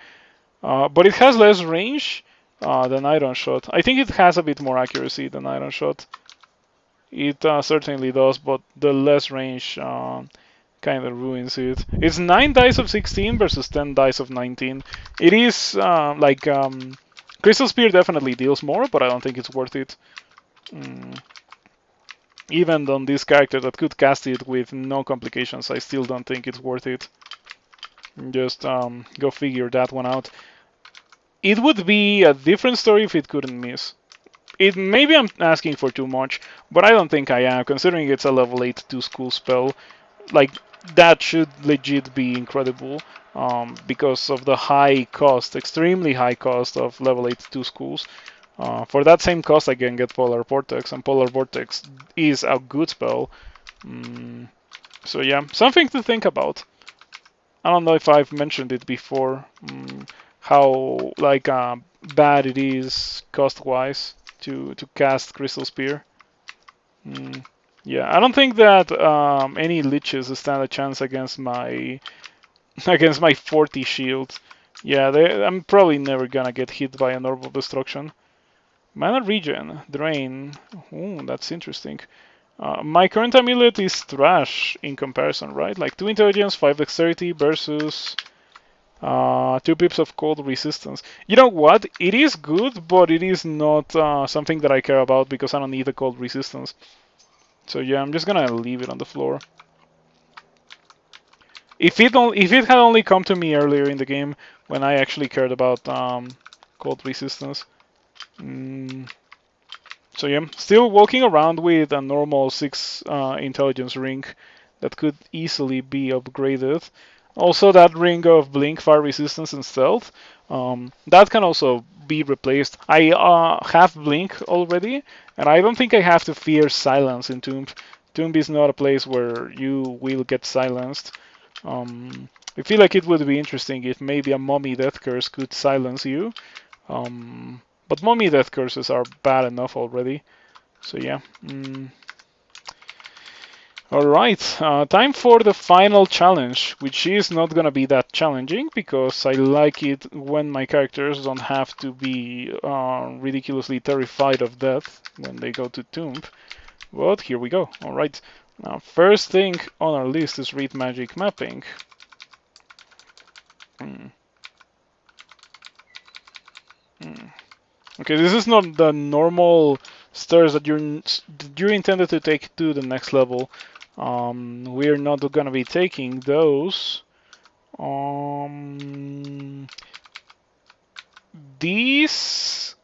But it has less range than Iron Shot. I think it has a bit more accuracy than Iron Shot. It certainly does, but the less range kind of ruins it. It's 9 dice of 16 versus 10 dice of 19. It is Crystal Spear definitely deals more, but I don't think it's worth it. Even on this character that could cast it with no complications, I still don't think it's worth it. Just go figure that one out. It would be a different story if it couldn't miss. Maybe I'm asking for too much, but I don't think I am, considering it's a level 8 2 school spell. Like, that should legit be incredible because of the high cost, extremely high cost of level 8 2 schools. For that same cost, I can get Polar Vortex, and Polar Vortex is a good spell. So yeah, something to think about. I don't know if I've mentioned it before, how like bad it is cost-wise to cast Crystal Spear. Yeah, I don't think that any liches stand a chance against my 40 shield. Yeah, I'm probably never gonna get hit by an Orb of Destruction. Mana regen, drain. Ooh, that's interesting. My current amulet is trash in comparison, right? Like 2 intelligence, 5 dexterity versus 2 pips of cold resistance. You know what? It is good, but it is not something that I care about because I don't need the cold resistance. So yeah, I'm just gonna leave it on the floor. If it had only come to me earlier in the game when I actually cared about cold resistance. Mm, so yeah, still walking around with a normal 6 intelligence ring that could easily be upgraded. Also, that ring of blink, fire resistance, and stealth, that can also be replaced. I have blink already, and I don't think I have to fear silence in Tomb. Tomb is not a place where you will get silenced. I feel like it would be interesting if maybe a mummy death curse could silence you. But mummy death curses are bad enough already. So yeah. Alright, time for the final challenge, which is not gonna be that challenging because I like it when my characters don't have to be ridiculously terrified of death when they go to Tomb. But here we go. Alright, now first thing on our list is read magic mapping. Hmm. Okay, this is not the normal stairs that you're intended to take to the next level. We're not gonna be taking those. These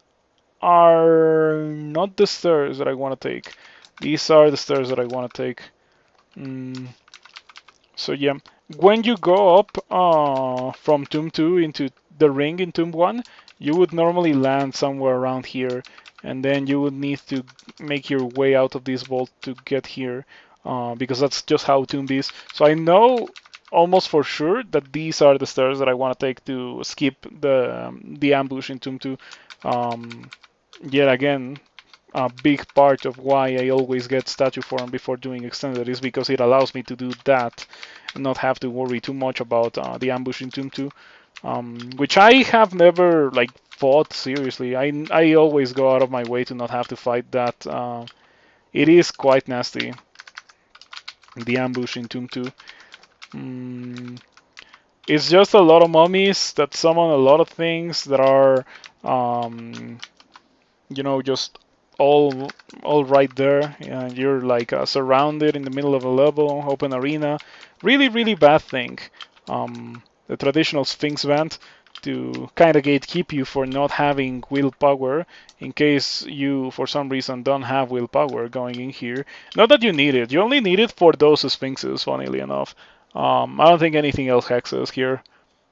are not the stairs that I want to take. These are the stairs that I want to take. So yeah, when you go up from Tomb 2 into the ring in Tomb 1, you would normally land somewhere around here, and then you would need to make your way out of this vault to get here, because that's just how Tomb is. So I know almost for sure that these are the stairs that I want to take to skip the ambush in Tomb 2. Yet again, a big part of why I always get statue form before doing extended is because it allows me to do that and not have to worry too much about the ambush in Tomb 2, which I have never like fought seriously. I always go out of my way to not have to fight that. It is quite nasty, the ambush in Tomb 2. It's just a lot of mummies that summon a lot of things that are just all all right there. And you're like surrounded in the middle of a level, open arena. Really, really bad thing. The traditional Sphinx vent to kind of gatekeep you for not having willpower in case you, for some reason, don't have willpower going in here. Not that you need it. You only need it for those Sphinxes, funnily enough. I don't think anything else hexes here.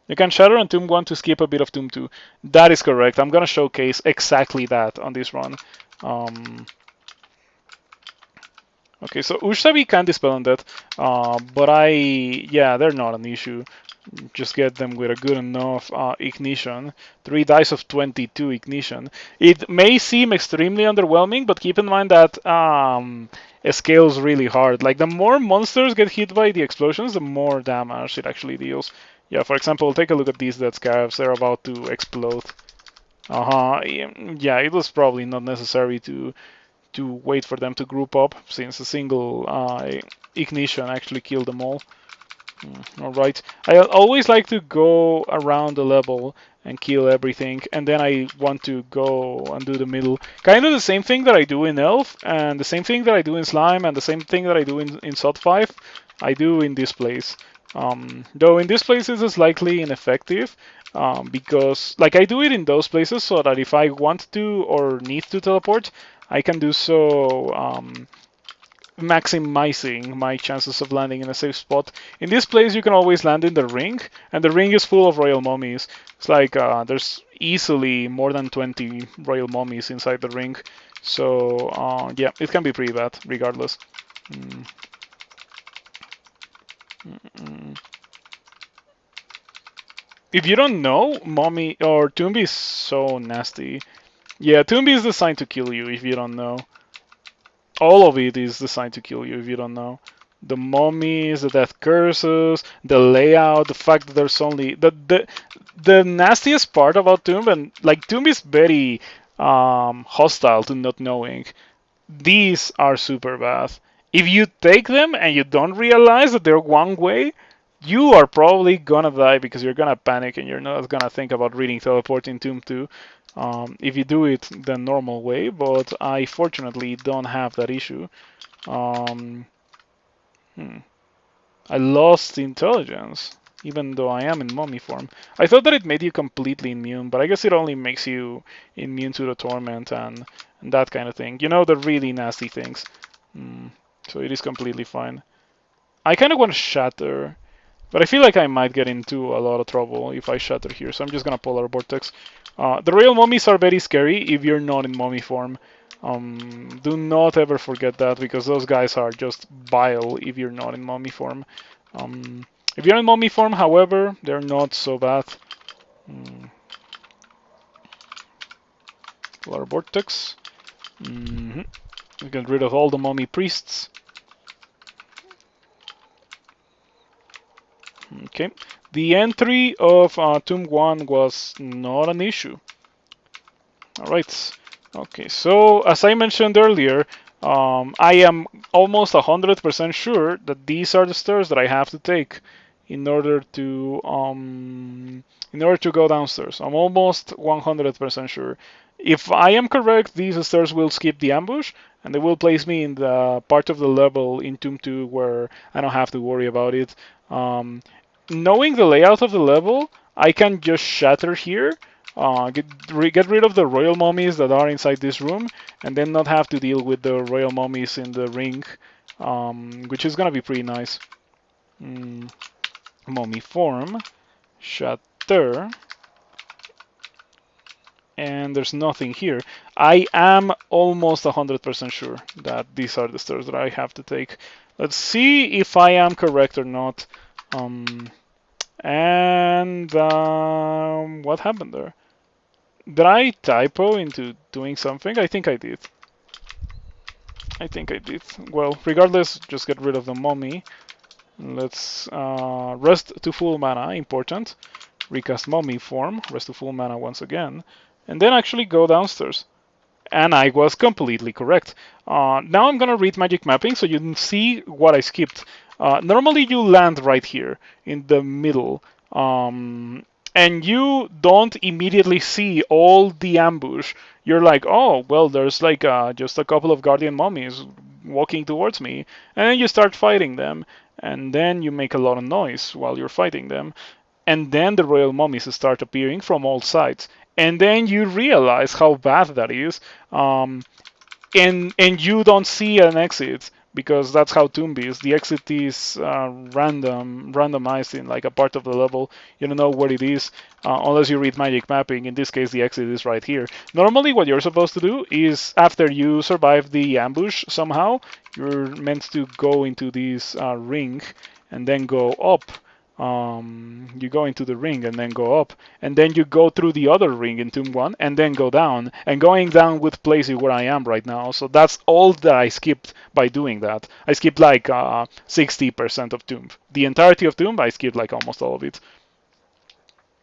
You can shatter on Tomb 1 to skip a bit of Tomb 2. That is correct. I'm going to showcase exactly that on this run. Okay, so Ushtabi can dispel on that, but yeah, they're not an issue. Just get them with a good enough ignition. 3 dice of 22 ignition. It may seem extremely underwhelming, but keep in mind that it scales really hard. Like, the more monsters get hit by the explosions, the more damage it actually deals. Yeah, for example, take a look at these dead scarabs. They're about to explode. Yeah, it was probably not necessary to wait for them to group up, since a single ignition actually killed them all. Alright, I always like to go around the level and kill everything, and then I want to go and do the middle. Kind of the same thing that I do in Elf, and the same thing that I do in Slime, and the same thing that I do in SOT 5, I do in this place. Though in this place it's slightly ineffective, because like I do it in those places so that if I want to or need to teleport, I can do so maximizing my chances of landing in a safe spot. In this place, you can always land in the ring, and the ring is full of royal mummies. It's like there's easily more than 20 royal mummies inside the ring. So yeah, it can be pretty bad regardless. If you don't know, Mummy or Toombi is so nasty. Yeah, Toombi is designed to kill you if you don't know. All of it is designed to kill you if you don't know. The mummies, the death curses, the layout, the fact that there's only the nastiest part about Tomb, and like Tomb is very hostile to not knowing. These are super bad. If you take them and you don't realize that they're one way, You are probably gonna die because you're gonna panic and you're not gonna think about reading Teleport in Tomb 2 if you do it the normal way, but I fortunately don't have that issue. Um, hmm. I lost intelligence, even though I am in mummy form. I thought that it made you completely immune, but I guess it only makes you immune to the torment and that kind of thing. You know, the really nasty things. Mm, so it is completely fine. I kind of want to shatter, but I feel like I might get into a lot of trouble if I shatter here, so I'm just gonna Polar Vortex. The Royal Mummies are very scary if you're not in mummy form. Do not ever forget that because those guys are just vile if you're not in mummy form. If you're in mummy form, however, they're not so bad. Polar Vortex. Get rid of all the mummy priests. Okay. The entry of Tomb 1 was not an issue. Alright. Okay, so as I mentioned earlier, I am almost 100% sure that these are the stairs that I have to take in order to go downstairs. I'm almost 100% sure. If I am correct, these stairs will skip the ambush and they will place me in the part of the level in Tomb 2 where I don't have to worry about it. Knowing the layout of the level, I can just shatter here, get rid of the royal mummies that are inside this room, and then not have to deal with the royal mummies in the ring, which is gonna be pretty nice. Mummy form, shatter, and there's nothing here. I am almost 100% sure that these are the stairs that I have to take. Let's see if I am correct or not. And what happened there? Did I typo into doing something? I think I did. I think I did. Well, regardless, just get rid of the mummy. Let's rest to full mana, important. Recast mummy form, rest to full mana once again. And then actually go downstairs. And I was completely correct. Now I'm gonna read magic mapping so you can see what I skipped. Normally you land right here in the middle, and you don't immediately see all the ambush. You're like, oh well, there's like just a couple of guardian mummies walking towards me, and then you start fighting them, and then you make a lot of noise while you're fighting them, and then the royal mummies start appearing from all sides, and then you realize how bad that is, and you don't see an exit because that's how Tomb is. The exit is randomized in like a part of the level. You don't know where it is unless you read magic mapping. In this case, the exit is right here. Normally, what you're supposed to do is after you survive the ambush somehow, you're meant to go into this ring and then go up. You go into the ring and then go up, and then you go through the other ring in Tomb 1 and then go down, and going down would place you where I am right now. So that's all that I skipped by doing that. I skipped like 60% of Tomb. The entirety of Tomb, I skipped like almost all of it.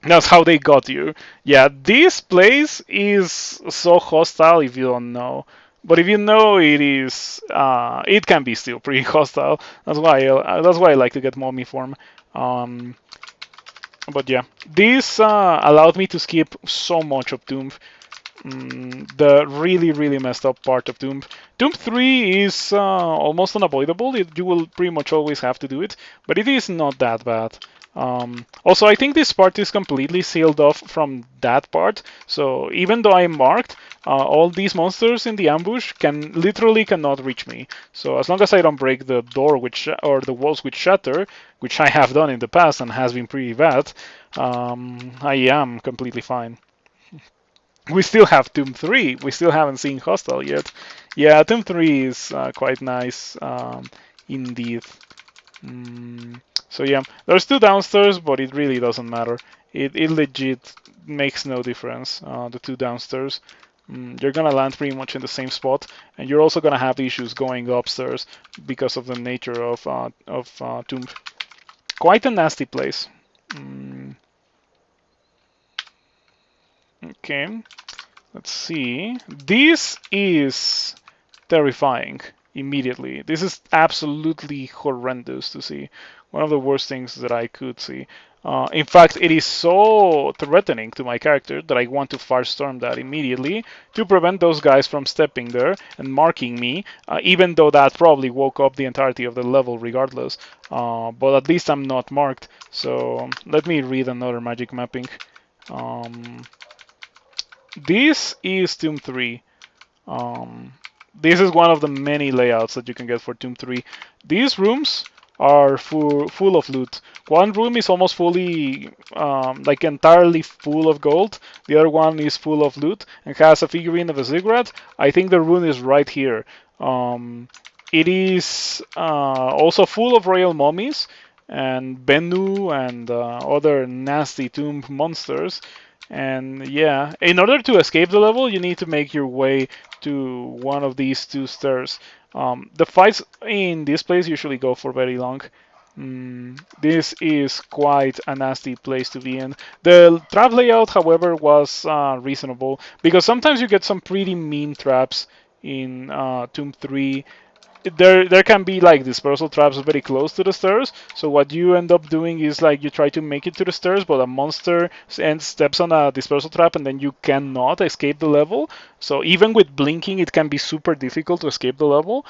That's how they got you. Yeah, this place is so hostile if you don't know. But if you know, it can be still pretty hostile. That's why I like to get mummy form. Um, but yeah, this allowed me to skip so much of Tomb. The really messed up part of Tomb. Tomb 3 is almost unavoidable. You will pretty much always have to do it, but it is not that bad. Also, I think this part is completely sealed off from that part. So even though I'm marked, all these monsters in the ambush literally cannot reach me. So as long as I don't break the door or the walls with shatter, which I have done in the past and has been pretty bad, I am completely fine. We still have Tomb 3. We still haven't seen Hostel yet. Yeah, Tomb 3 is quite nice indeed. So yeah, there's two downstairs, but it really doesn't matter. It legit makes no difference, the two downstairs. You're gonna land pretty much in the same spot, and you're also gonna have issues going upstairs because of the nature of Tomb. Quite a nasty place. Okay. Let's see. This is terrifying immediately. This is absolutely horrendous to see. one of the worst things that I could see. In fact, it is so threatening to my character that I want to Firestorm that immediately to prevent those guys from stepping there and marking me, even though that probably woke up the entirety of the level regardless. But at least I'm not marked. So let me read another magic mapping. Um, this is Tomb 3. Um, this is one of the many layouts that you can get for Tomb 3. These rooms are full of loot. One room is almost fully, like entirely full of gold. The other one is full of loot and has a figurine of a ziggurat. I think the rune is right here. It is also full of royal mummies and Bennu and other nasty tomb monsters. And yeah, in order to escape the level, you need to make your way to one of these two stairs. The fights in this place usually go for very long. This is quite a nasty place to be in. The trap layout, however, was reasonable because sometimes you get some pretty mean traps in Tomb 3. There can be like dispersal traps very close to the stairs. So what you end up doing is like you try to make it to the stairs, but a monster steps on a dispersal trap, and then you cannot escape the level. So even with blinking, it can be super difficult to escape the level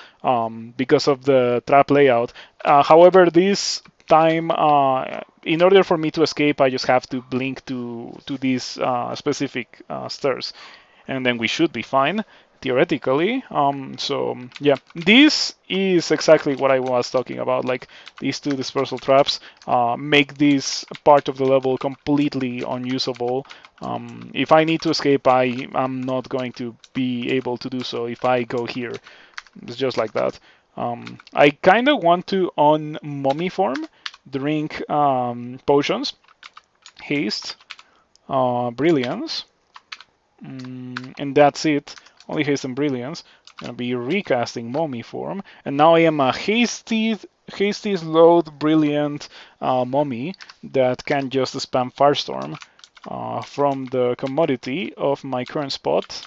because of the trap layout. However, this time, in order for me to escape, I just have to blink to these specific stairs, and then we should be fine theoretically. So yeah, this is exactly what I was talking about. Like these two dispersal traps make this part of the level completely unusable. If I need to escape, I am not going to be able to do so if I go here. It's just like that. I kind of want to on mummy form drink potions, haste, brilliance, and that's it. Only haste and brilliance. I'm gonna be recasting mummy form, and now I am a hasty, slowed, brilliant mummy that can just spam firestorm from the commodity of my current spot.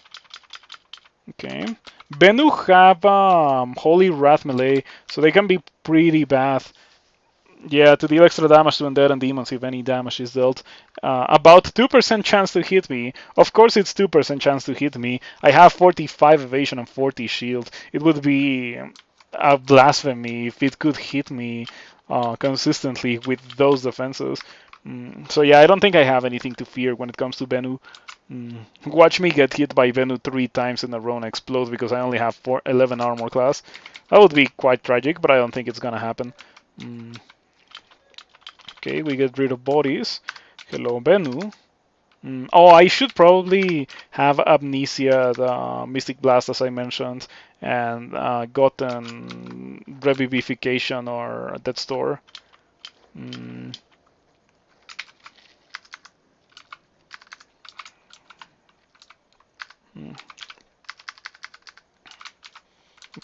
Okay. Bennu have Holy Wrath melee, so they can be pretty bad. Yeah, to deal extra damage to undead and demons if any damage is dealt. About 2% chance to hit me. Of course it's 2% chance to hit me. I have 45 evasion and 40 shield. It would be a blasphemy if it could hit me consistently with those defenses. So yeah, I don't think I have anything to fear when it comes to Bennu. Watch me get hit by Bennu 3 times in a row and explode because I only have 11 armor class. That would be quite tragic, but I don't think it's gonna happen. Okay, we get rid of bodies. Hello, Bennu. Oh, I should probably have Amnesia, the Mystic Blast, as I mentioned, and gotten Revivification or Death Store.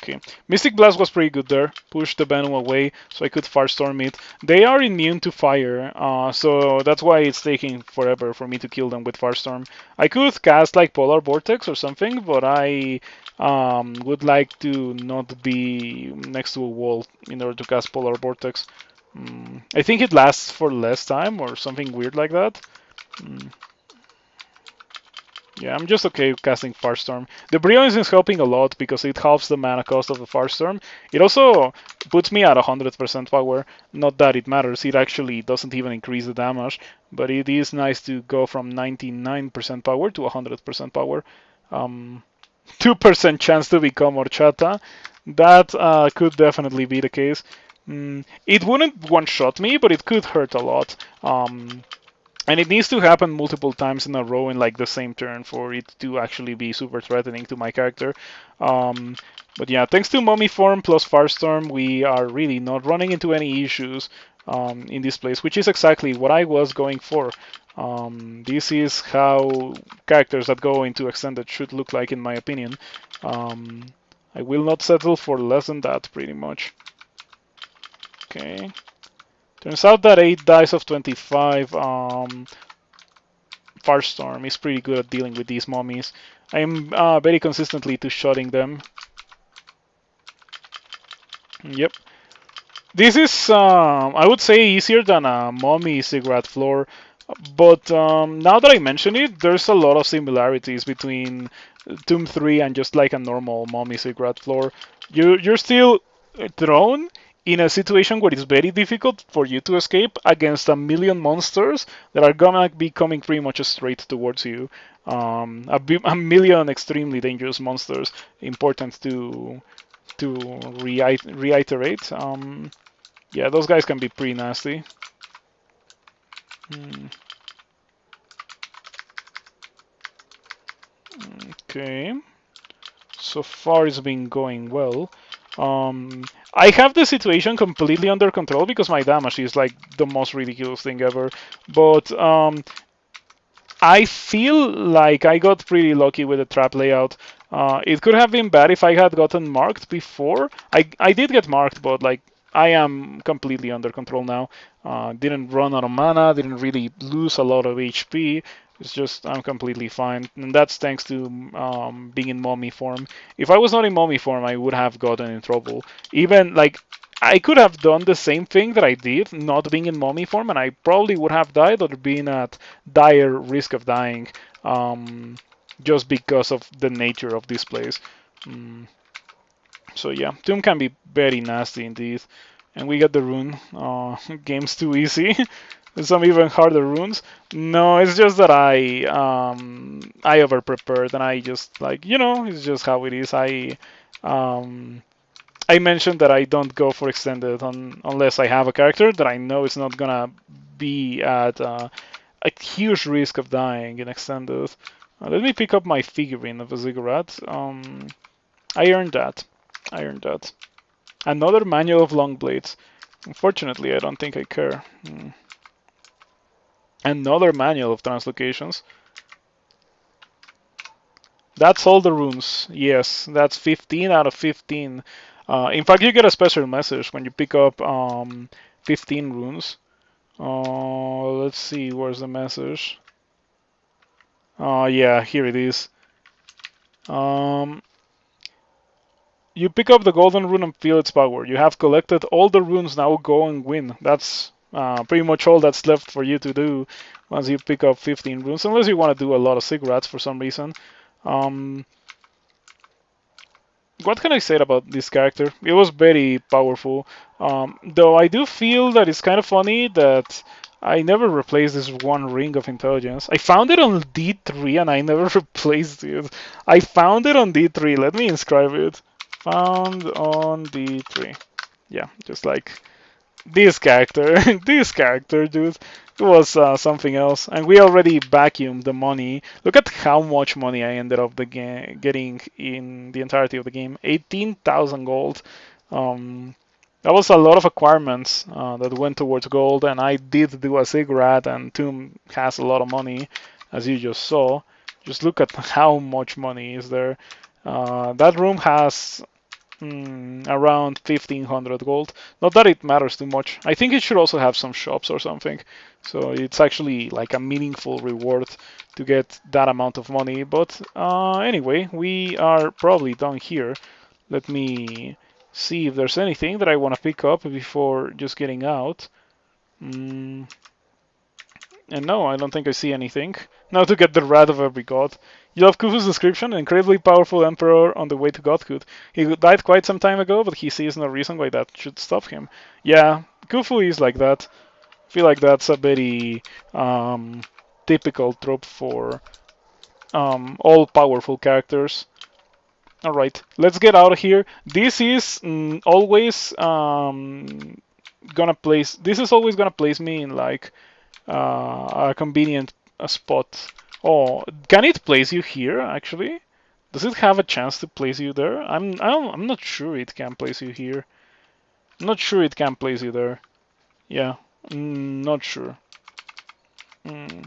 Okay, Mystic Blast was pretty good there. Pushed the Venom away so I could Firestorm it. They are immune to fire, so that's why it's taking forever for me to kill them with Firestorm. I could cast like Polar Vortex or something, but I would like to not be next to a wall in order to cast Polar Vortex. I think it lasts for less time or something weird like that. Yeah, I'm just okay casting Firestorm. The Brilliance is helping a lot because it halves the mana cost of the Firestorm. It also puts me at 100% power. Not that it matters, it actually doesn't even increase the damage, but it is nice to go from 99% power to 100% power. 2% chance to become Horchata. That could definitely be the case. It wouldn't one-shot me, but it could hurt a lot. And it needs to happen multiple times in a row in like the same turn for it to actually be super threatening to my character. But yeah, thanks to Mummy Form plus Firestorm, we are really not running into any issues in this place, which is exactly what I was going for. This is how characters that go into Extended should look like, in my opinion. I will not settle for less than that, pretty much. Okay. Turns out that 8 dice of 25 Firestorm is pretty good at dealing with these mummies. I am very consistently two-shotting them. Yep. This is, I would say, easier than a mommy cigarette floor. But now that I mention it, there's a lot of similarities between Tomb 3 and just like a normal mommy cigarette floor. You're still thrown in a situation where it's very difficult for you to escape against a million monsters that are gonna be coming pretty much straight towards you. A million extremely dangerous monsters. Important to reiterate. Yeah, those guys can be pretty nasty. Hmm, okay. So far it's been going well. Um, I have the situation completely under control because my damage is like the most ridiculous thing ever. But I feel like I got pretty lucky with the trap layout. It could have been bad if I had gotten marked before. I did get marked, but like I am completely under control now. Didn't run out of mana, didn't really lose a lot of HP. It's just I'm completely fine, and that's thanks to being in mommy form. If I was not in mommy form, I would have gotten in trouble. Even like I could have done the same thing that I did, not being in mommy form, and I probably would have died or been at dire risk of dying, um, just because of the nature of this place. Mm, so yeah, Tomb can be very nasty indeed. And we get the rune. Game's too easy. Some even harder runes. No, it's just that I over prepared and I just like it's just how it is. Um, I mentioned that I don't go for extended unless I have a character that I know is not gonna be at a huge risk of dying in extended. Let me pick up my figurine of a ziggurat. I earned that. I earned that. Another manual of long blades. Unfortunately, I don't think I care. Another manual of translocations. That's all the runes. Yes, that's 15 out of 15. In fact, you get a special message when you pick up 15 runes. Let's see, where's the message? Yeah, here it is. Um, you pick up the golden rune and feel its power. You have collected all the runes, now go and win. That's pretty much all that's left for you to do once you pick up 15 runes, unless you want to do a lot of cigarettes for some reason. Um, what can I say about this character? It was very powerful. Though I do feel that it's kind of funny that I never replaced this one ring of intelligence. I found it on D3 and I never replaced it. I found it on D3. Let me inscribe it. Found on D3. Yeah, just like this character, this character, dude, it was something else. And we already vacuumed the money. Look at how much money I ended up getting in the entirety of the game. 18,000 gold. Um, that was a lot of acquirements that went towards gold, and I did do a cigarette, and Tomb has a lot of money, as you just saw. Just look at how much money is there. That room has around 1500 gold. Not that it matters too much. I think it should also have some shops or something. So it's actually like a meaningful reward to get that amount of money. But anyway, we are probably done here. Let me see if there's anything that I want to pick up before just getting out. Mm, and no, I don't think I see anything. Now to get the wrath of every god. You love Khufu's description, an incredibly powerful emperor on the way to godhood. He died quite some time ago, but he sees no reason why that should stop him. Yeah, Khufu is like that. I feel like that's a very typical trope for all powerful characters. Alright, let's get out of here. This is always gonna place. This is always gonna place me in like a convenient spot. Oh, can it place you here actually? Does it have a chance to place you there? I'm not sure it can place you here. I'm not sure it can place you there. Yeah, not sure.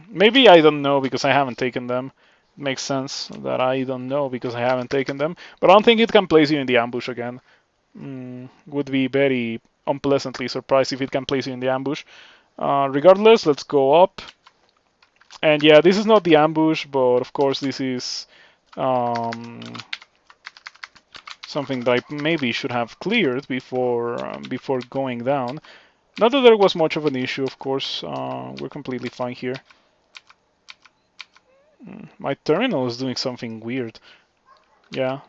Maybe I don't know because I haven't taken them. It makes sense that I don't know because I haven't taken them. But I don't think it can place you in the ambush again. Would be very unpleasantly surprised if it can place you in the ambush. Regardless, let's go up. And yeah, this is not the ambush, but of course this is some something that I maybe should have cleared before going down. Not that there was much of an issue, of course. We're completely fine here. My terminal is doing something weird. Yeah.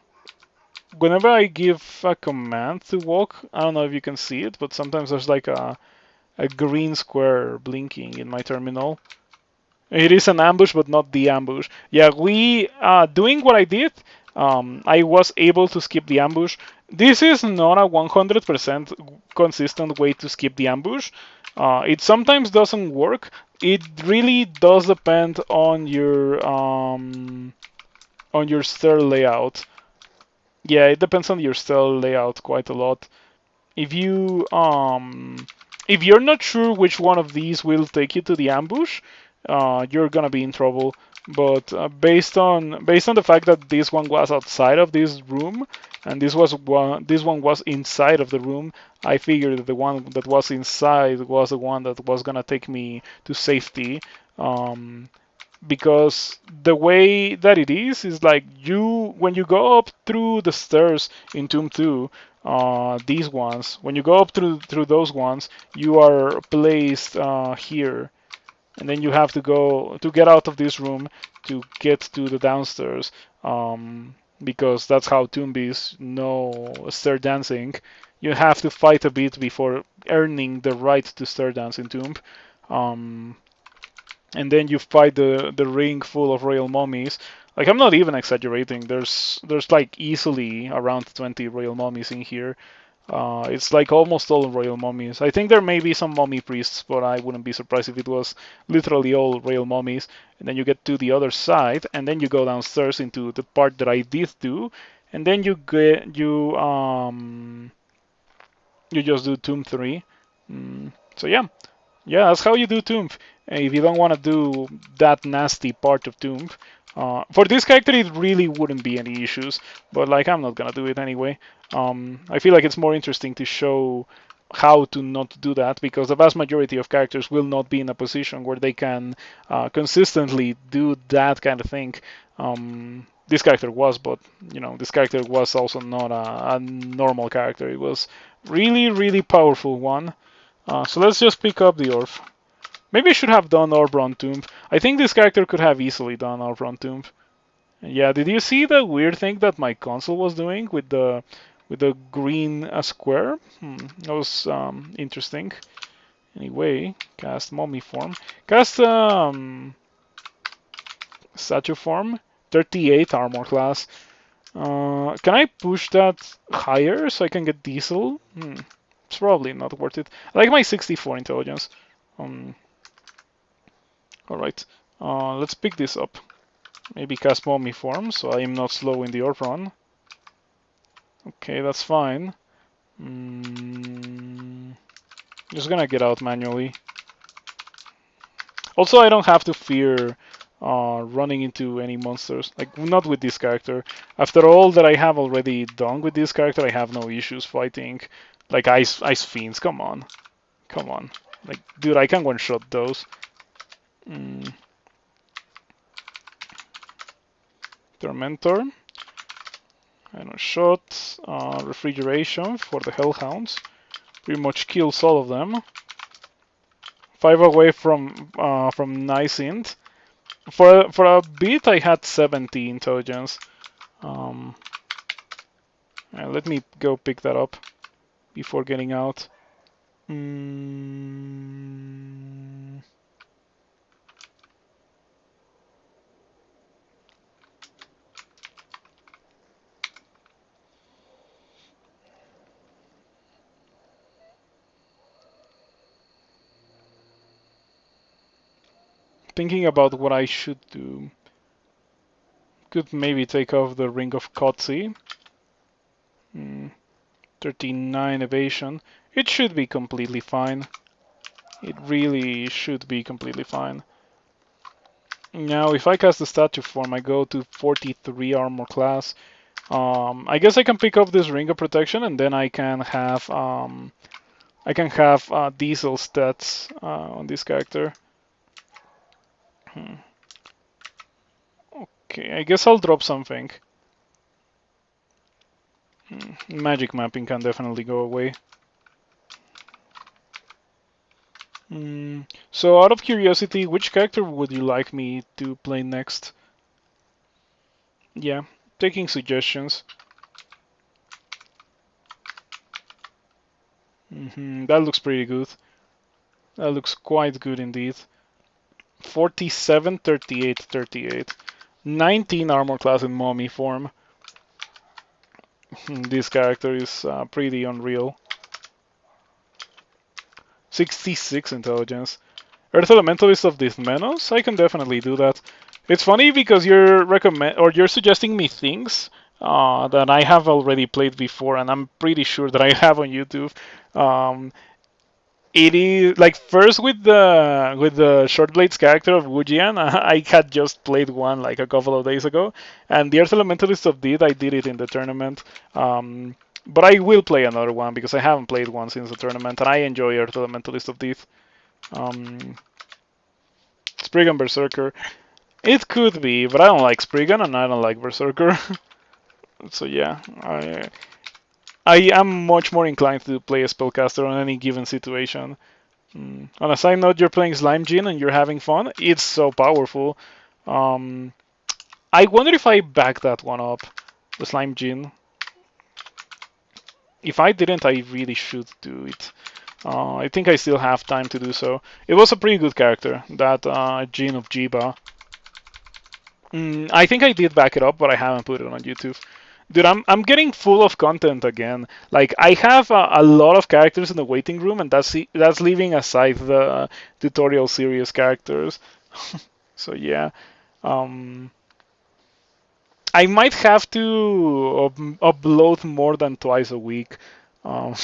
Whenever I give a command to walk, I don't know if you can see it, but sometimes there's like a green square blinking in my terminal. It is an ambush, but not the ambush. Yeah, we doing what I did. I was able to skip the ambush. This is not a 100% consistent way to skip the ambush. It sometimes doesn't work. It really does depend on your stair layout. Yeah, it depends on your stair layout quite a lot. If you if you're not sure which one of these will take you to the ambush, you're gonna be in trouble. But based on the fact that this one was outside of this room and this one was inside of the room, I figured that the one that was inside was the one that was gonna take me to safety. Because the way that it is like you when you go up through the stairs in Tomb 2, these ones, when you go up through those ones, you are placed here, and then you have to go to get out of this room to get to the downstairs, because that's how Toombies know stair dancing. You have to fight a bit before earning the right to stair dance in Tomb. Um, and then you fight the ring full of royal mummies. Like, I'm not even exaggerating. There's like easily around 20 royal mummies in here. It's like almost all royal mummies. I think there may be some mummy priests, but I wouldn't be surprised if it was literally all royal mummies. And then you get to the other side, and then you go downstairs into the part that I did do, and then you just do Tomb 3. So yeah, that's how you do Tomb. If you don't want to do that nasty part of Tomb. For this character, it really wouldn't be any issues, but like I'm not gonna do it anyway. I feel like it's more interesting to show how to not do that, because the vast majority of characters will not be in a position where they can consistently do that kind of thing. This character was, but this character was also not a normal character. It was really powerful one. So let's just pick up the Orb. Maybe I should have done Orbron Tomb. I think this character could have easily done Orbron Tomb. Yeah, did you see the weird thing that my console was doing with the green square? That was interesting. Anyway, cast mummy form. Cast statue form. 38 armor class. Can I push that higher so I can get diesel? It's probably not worth it. I like my 64 intelligence. Alright, let's pick this up. Maybe cast mummy form so I am not slow in the orb run. Okay, that's fine. Just gonna get out manually. Also, I don't have to fear running into any monsters. Like, not with this character. After all that I have already done with this character, I have no issues fighting. Like, ice fiends, come on. Come on. Like, dude, I can one-shot those. Tormentor. And shot. Refrigeration for the Hellhounds. Pretty much kills all of them. 5 away from nice int. For a bit, I had 70 intelligence. Let me go pick that up before getting out. Thinking about what I should do. Could maybe take off the Ring of Kotzi. 39 evasion. It should be completely fine. It really should be completely fine. Now, if I cast the statue form, I go to 43 armor class. I guess I can pick up this Ring of Protection, and then I can have diesel stats on this character. Okay, I guess I'll drop something. Magic mapping can definitely go away. So out of curiosity, which character would you like me to play next? Yeah, taking suggestions. That looks pretty good. That looks quite good indeed. 47, 38, 38. 19 armor class in mommy form. This character is pretty unreal. 66 intelligence. Earth Elementalist of Dithmenos? I can definitely do that. It's funny because you're suggesting me things that I have already played before, and I'm pretty sure that I have on YouTube. Um, it is like first with the short blades character of Wujian. I had just played one like a couple of days ago, and the Earth Elementalist of Did I did it in the tournament. But I will play another one because I haven't played one since the tournament, and I enjoy Earth Elementalist of Did. Um, Spriggan Berserker. It could be, but I don't like Spriggan and I don't like Berserker. So yeah, I am much more inclined to play a spellcaster on any given situation. On a side note, you're playing Slime Jin and you're having fun. It's so powerful. Um, I wonder if I back that one up, the Slime Jin. If I didn't, I really should do it. I think I still have time to do so. It was a pretty good character, that Jin of Jiba. I think I did back it up, but I haven't put it on YouTube. Dude, I'm getting full of content again. Like I have a lot of characters in the waiting room, and that's leaving aside the tutorial series characters. So yeah, um, I might have to upload more than twice a week. Um,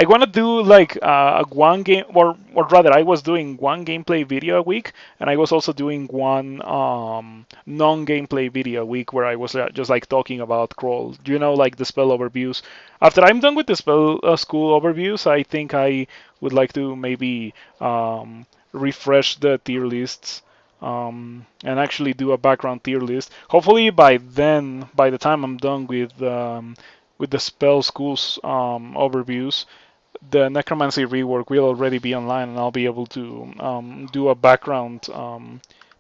I want to do like a one game, or rather, I was doing one gameplay video a week, and I was also doing one non-gameplay video a week where I was just like talking about crawl. Do you know, like the spell overviews? After I'm done with the spell school overviews, I think I would like to maybe refresh the tier lists and actually do a background tier list. Hopefully by then, by the time I'm done with the spell schools overviews, the necromancy rework will already be online, and I'll be able to do a background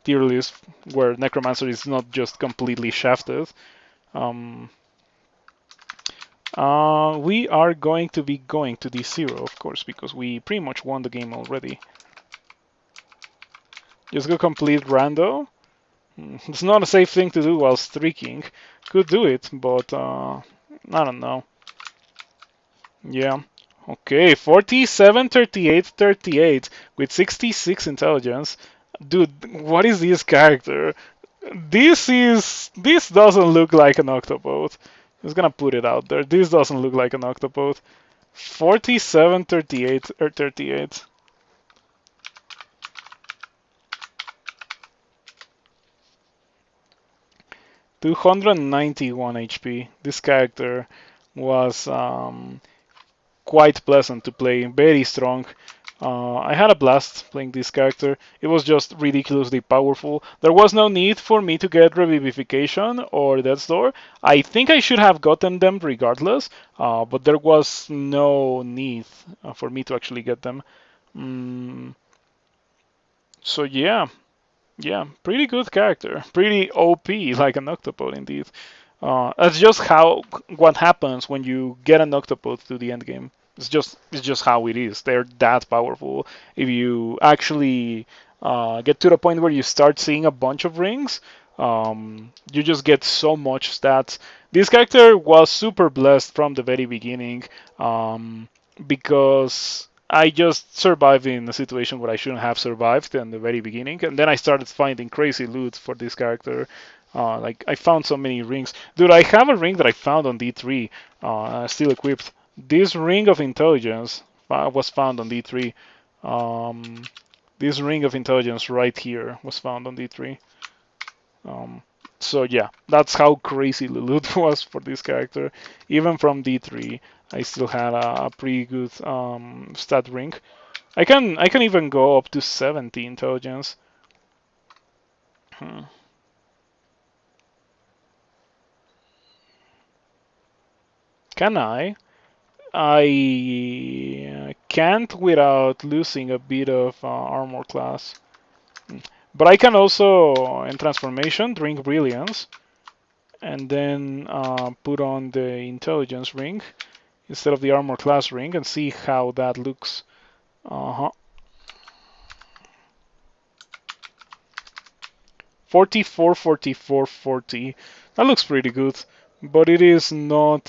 tier list where necromancer is not just completely shafted. Um, we are going to be going to D0, of course, because we pretty much won the game already. Just go complete rando. It's not a safe thing to do while streaking. Could do it, but I don't know. Yeah. Okay, 47, 38, 38 with 66 intelligence. Dude, what is this character? This doesn't look like an Octopode. I'm just gonna put it out there. This doesn't look like an Octopode. 47, 38 or 38. 291 HP. This character was quite pleasant to play, very strong. I had a blast playing this character. It was just ridiculously powerful. There was no need for me to get Revivification or Death's Door. I think I should have gotten them regardless, but there was no need for me to actually get them. Mm, so yeah, pretty good character. Pretty OP, like an Octopode indeed. That's just how what happens when you get an Octopode to the end game. It's just how it is. They're that powerful. If you actually get to the point where you start seeing a bunch of rings, you just get so much stats. This character was super blessed from the very beginning, because I just survived in a situation where I shouldn't have survived in the very beginning, and then I started finding crazy loot for this character. Like I found so many rings, dude. I have a ring that I found on D3, still equipped. This ring of intelligence was found on D3. Um, this ring of intelligence right here was found on D3. Um, so yeah, that's how crazy the loot was for this character. Even from D3, I still had a pretty good stat ring. I can even go up to 70 intelligence. Hmm. Can I? I can't without losing a bit of armor class. But I can also, in transformation, drink brilliance and then put on the intelligence ring instead of the armor class ring and see how that looks. Uh-huh. 44, 44, 40. That looks pretty good, but it is not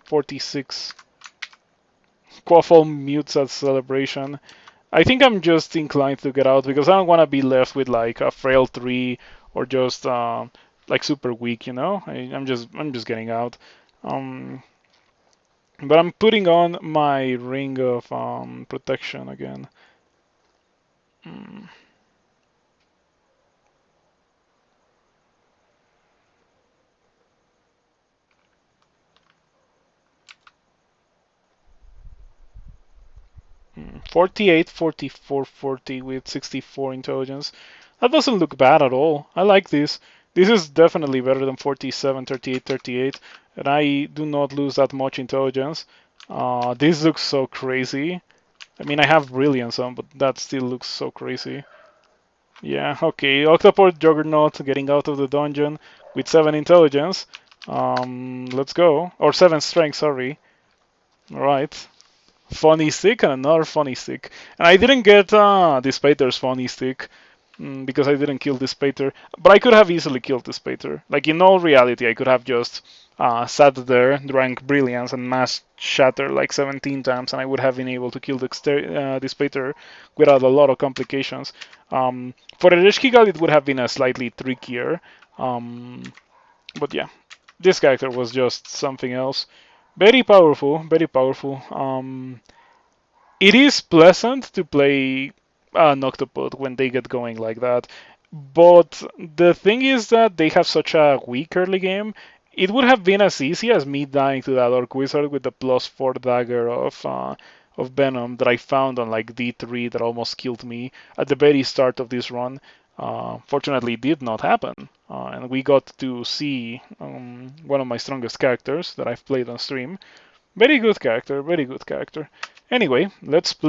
46. Quaffle mutes at celebration. I think I'm just inclined to get out because I don't want to be left with like a frail 3 or just like super weak, you know? I'm just getting out. Um, but I'm putting on my ring of protection again. Mm. 48, 44, 40 with 64 intelligence. That doesn't look bad at all. I like this. This is definitely better than 47, 38, 38. And I do not lose that much intelligence. This looks so crazy. I mean, I have brilliance on, but that still looks so crazy. Yeah, okay. Octopode Juggernaut getting out of the dungeon with 7 intelligence. Let's go. Or 7 strength, sorry. Alright. Funny stick and another funny stick. And I didn't get Dispater's funny stick because I didn't kill Dispater. But I could have easily killed Dispater. Like in all reality, I could have just sat there, drank Brilliance, and mass shatter like 17 times, and I would have been able to kill Dispater without a lot of complications. For Ereshkigal, it would have been a slightly trickier. But yeah, this character was just something else. Very powerful, very powerful. It is pleasant to play an Octopode when they get going like that, but the thing is that they have such a weak early game. It would have been as easy as me dying to that Orc Wizard with the +4 dagger of Venom that I found on like D3 that almost killed me at the very start of this run. Fortunately, it did not happen, and we got to see one of my strongest characters that I've played on stream. Very good character, very good character. Anyway, let's play.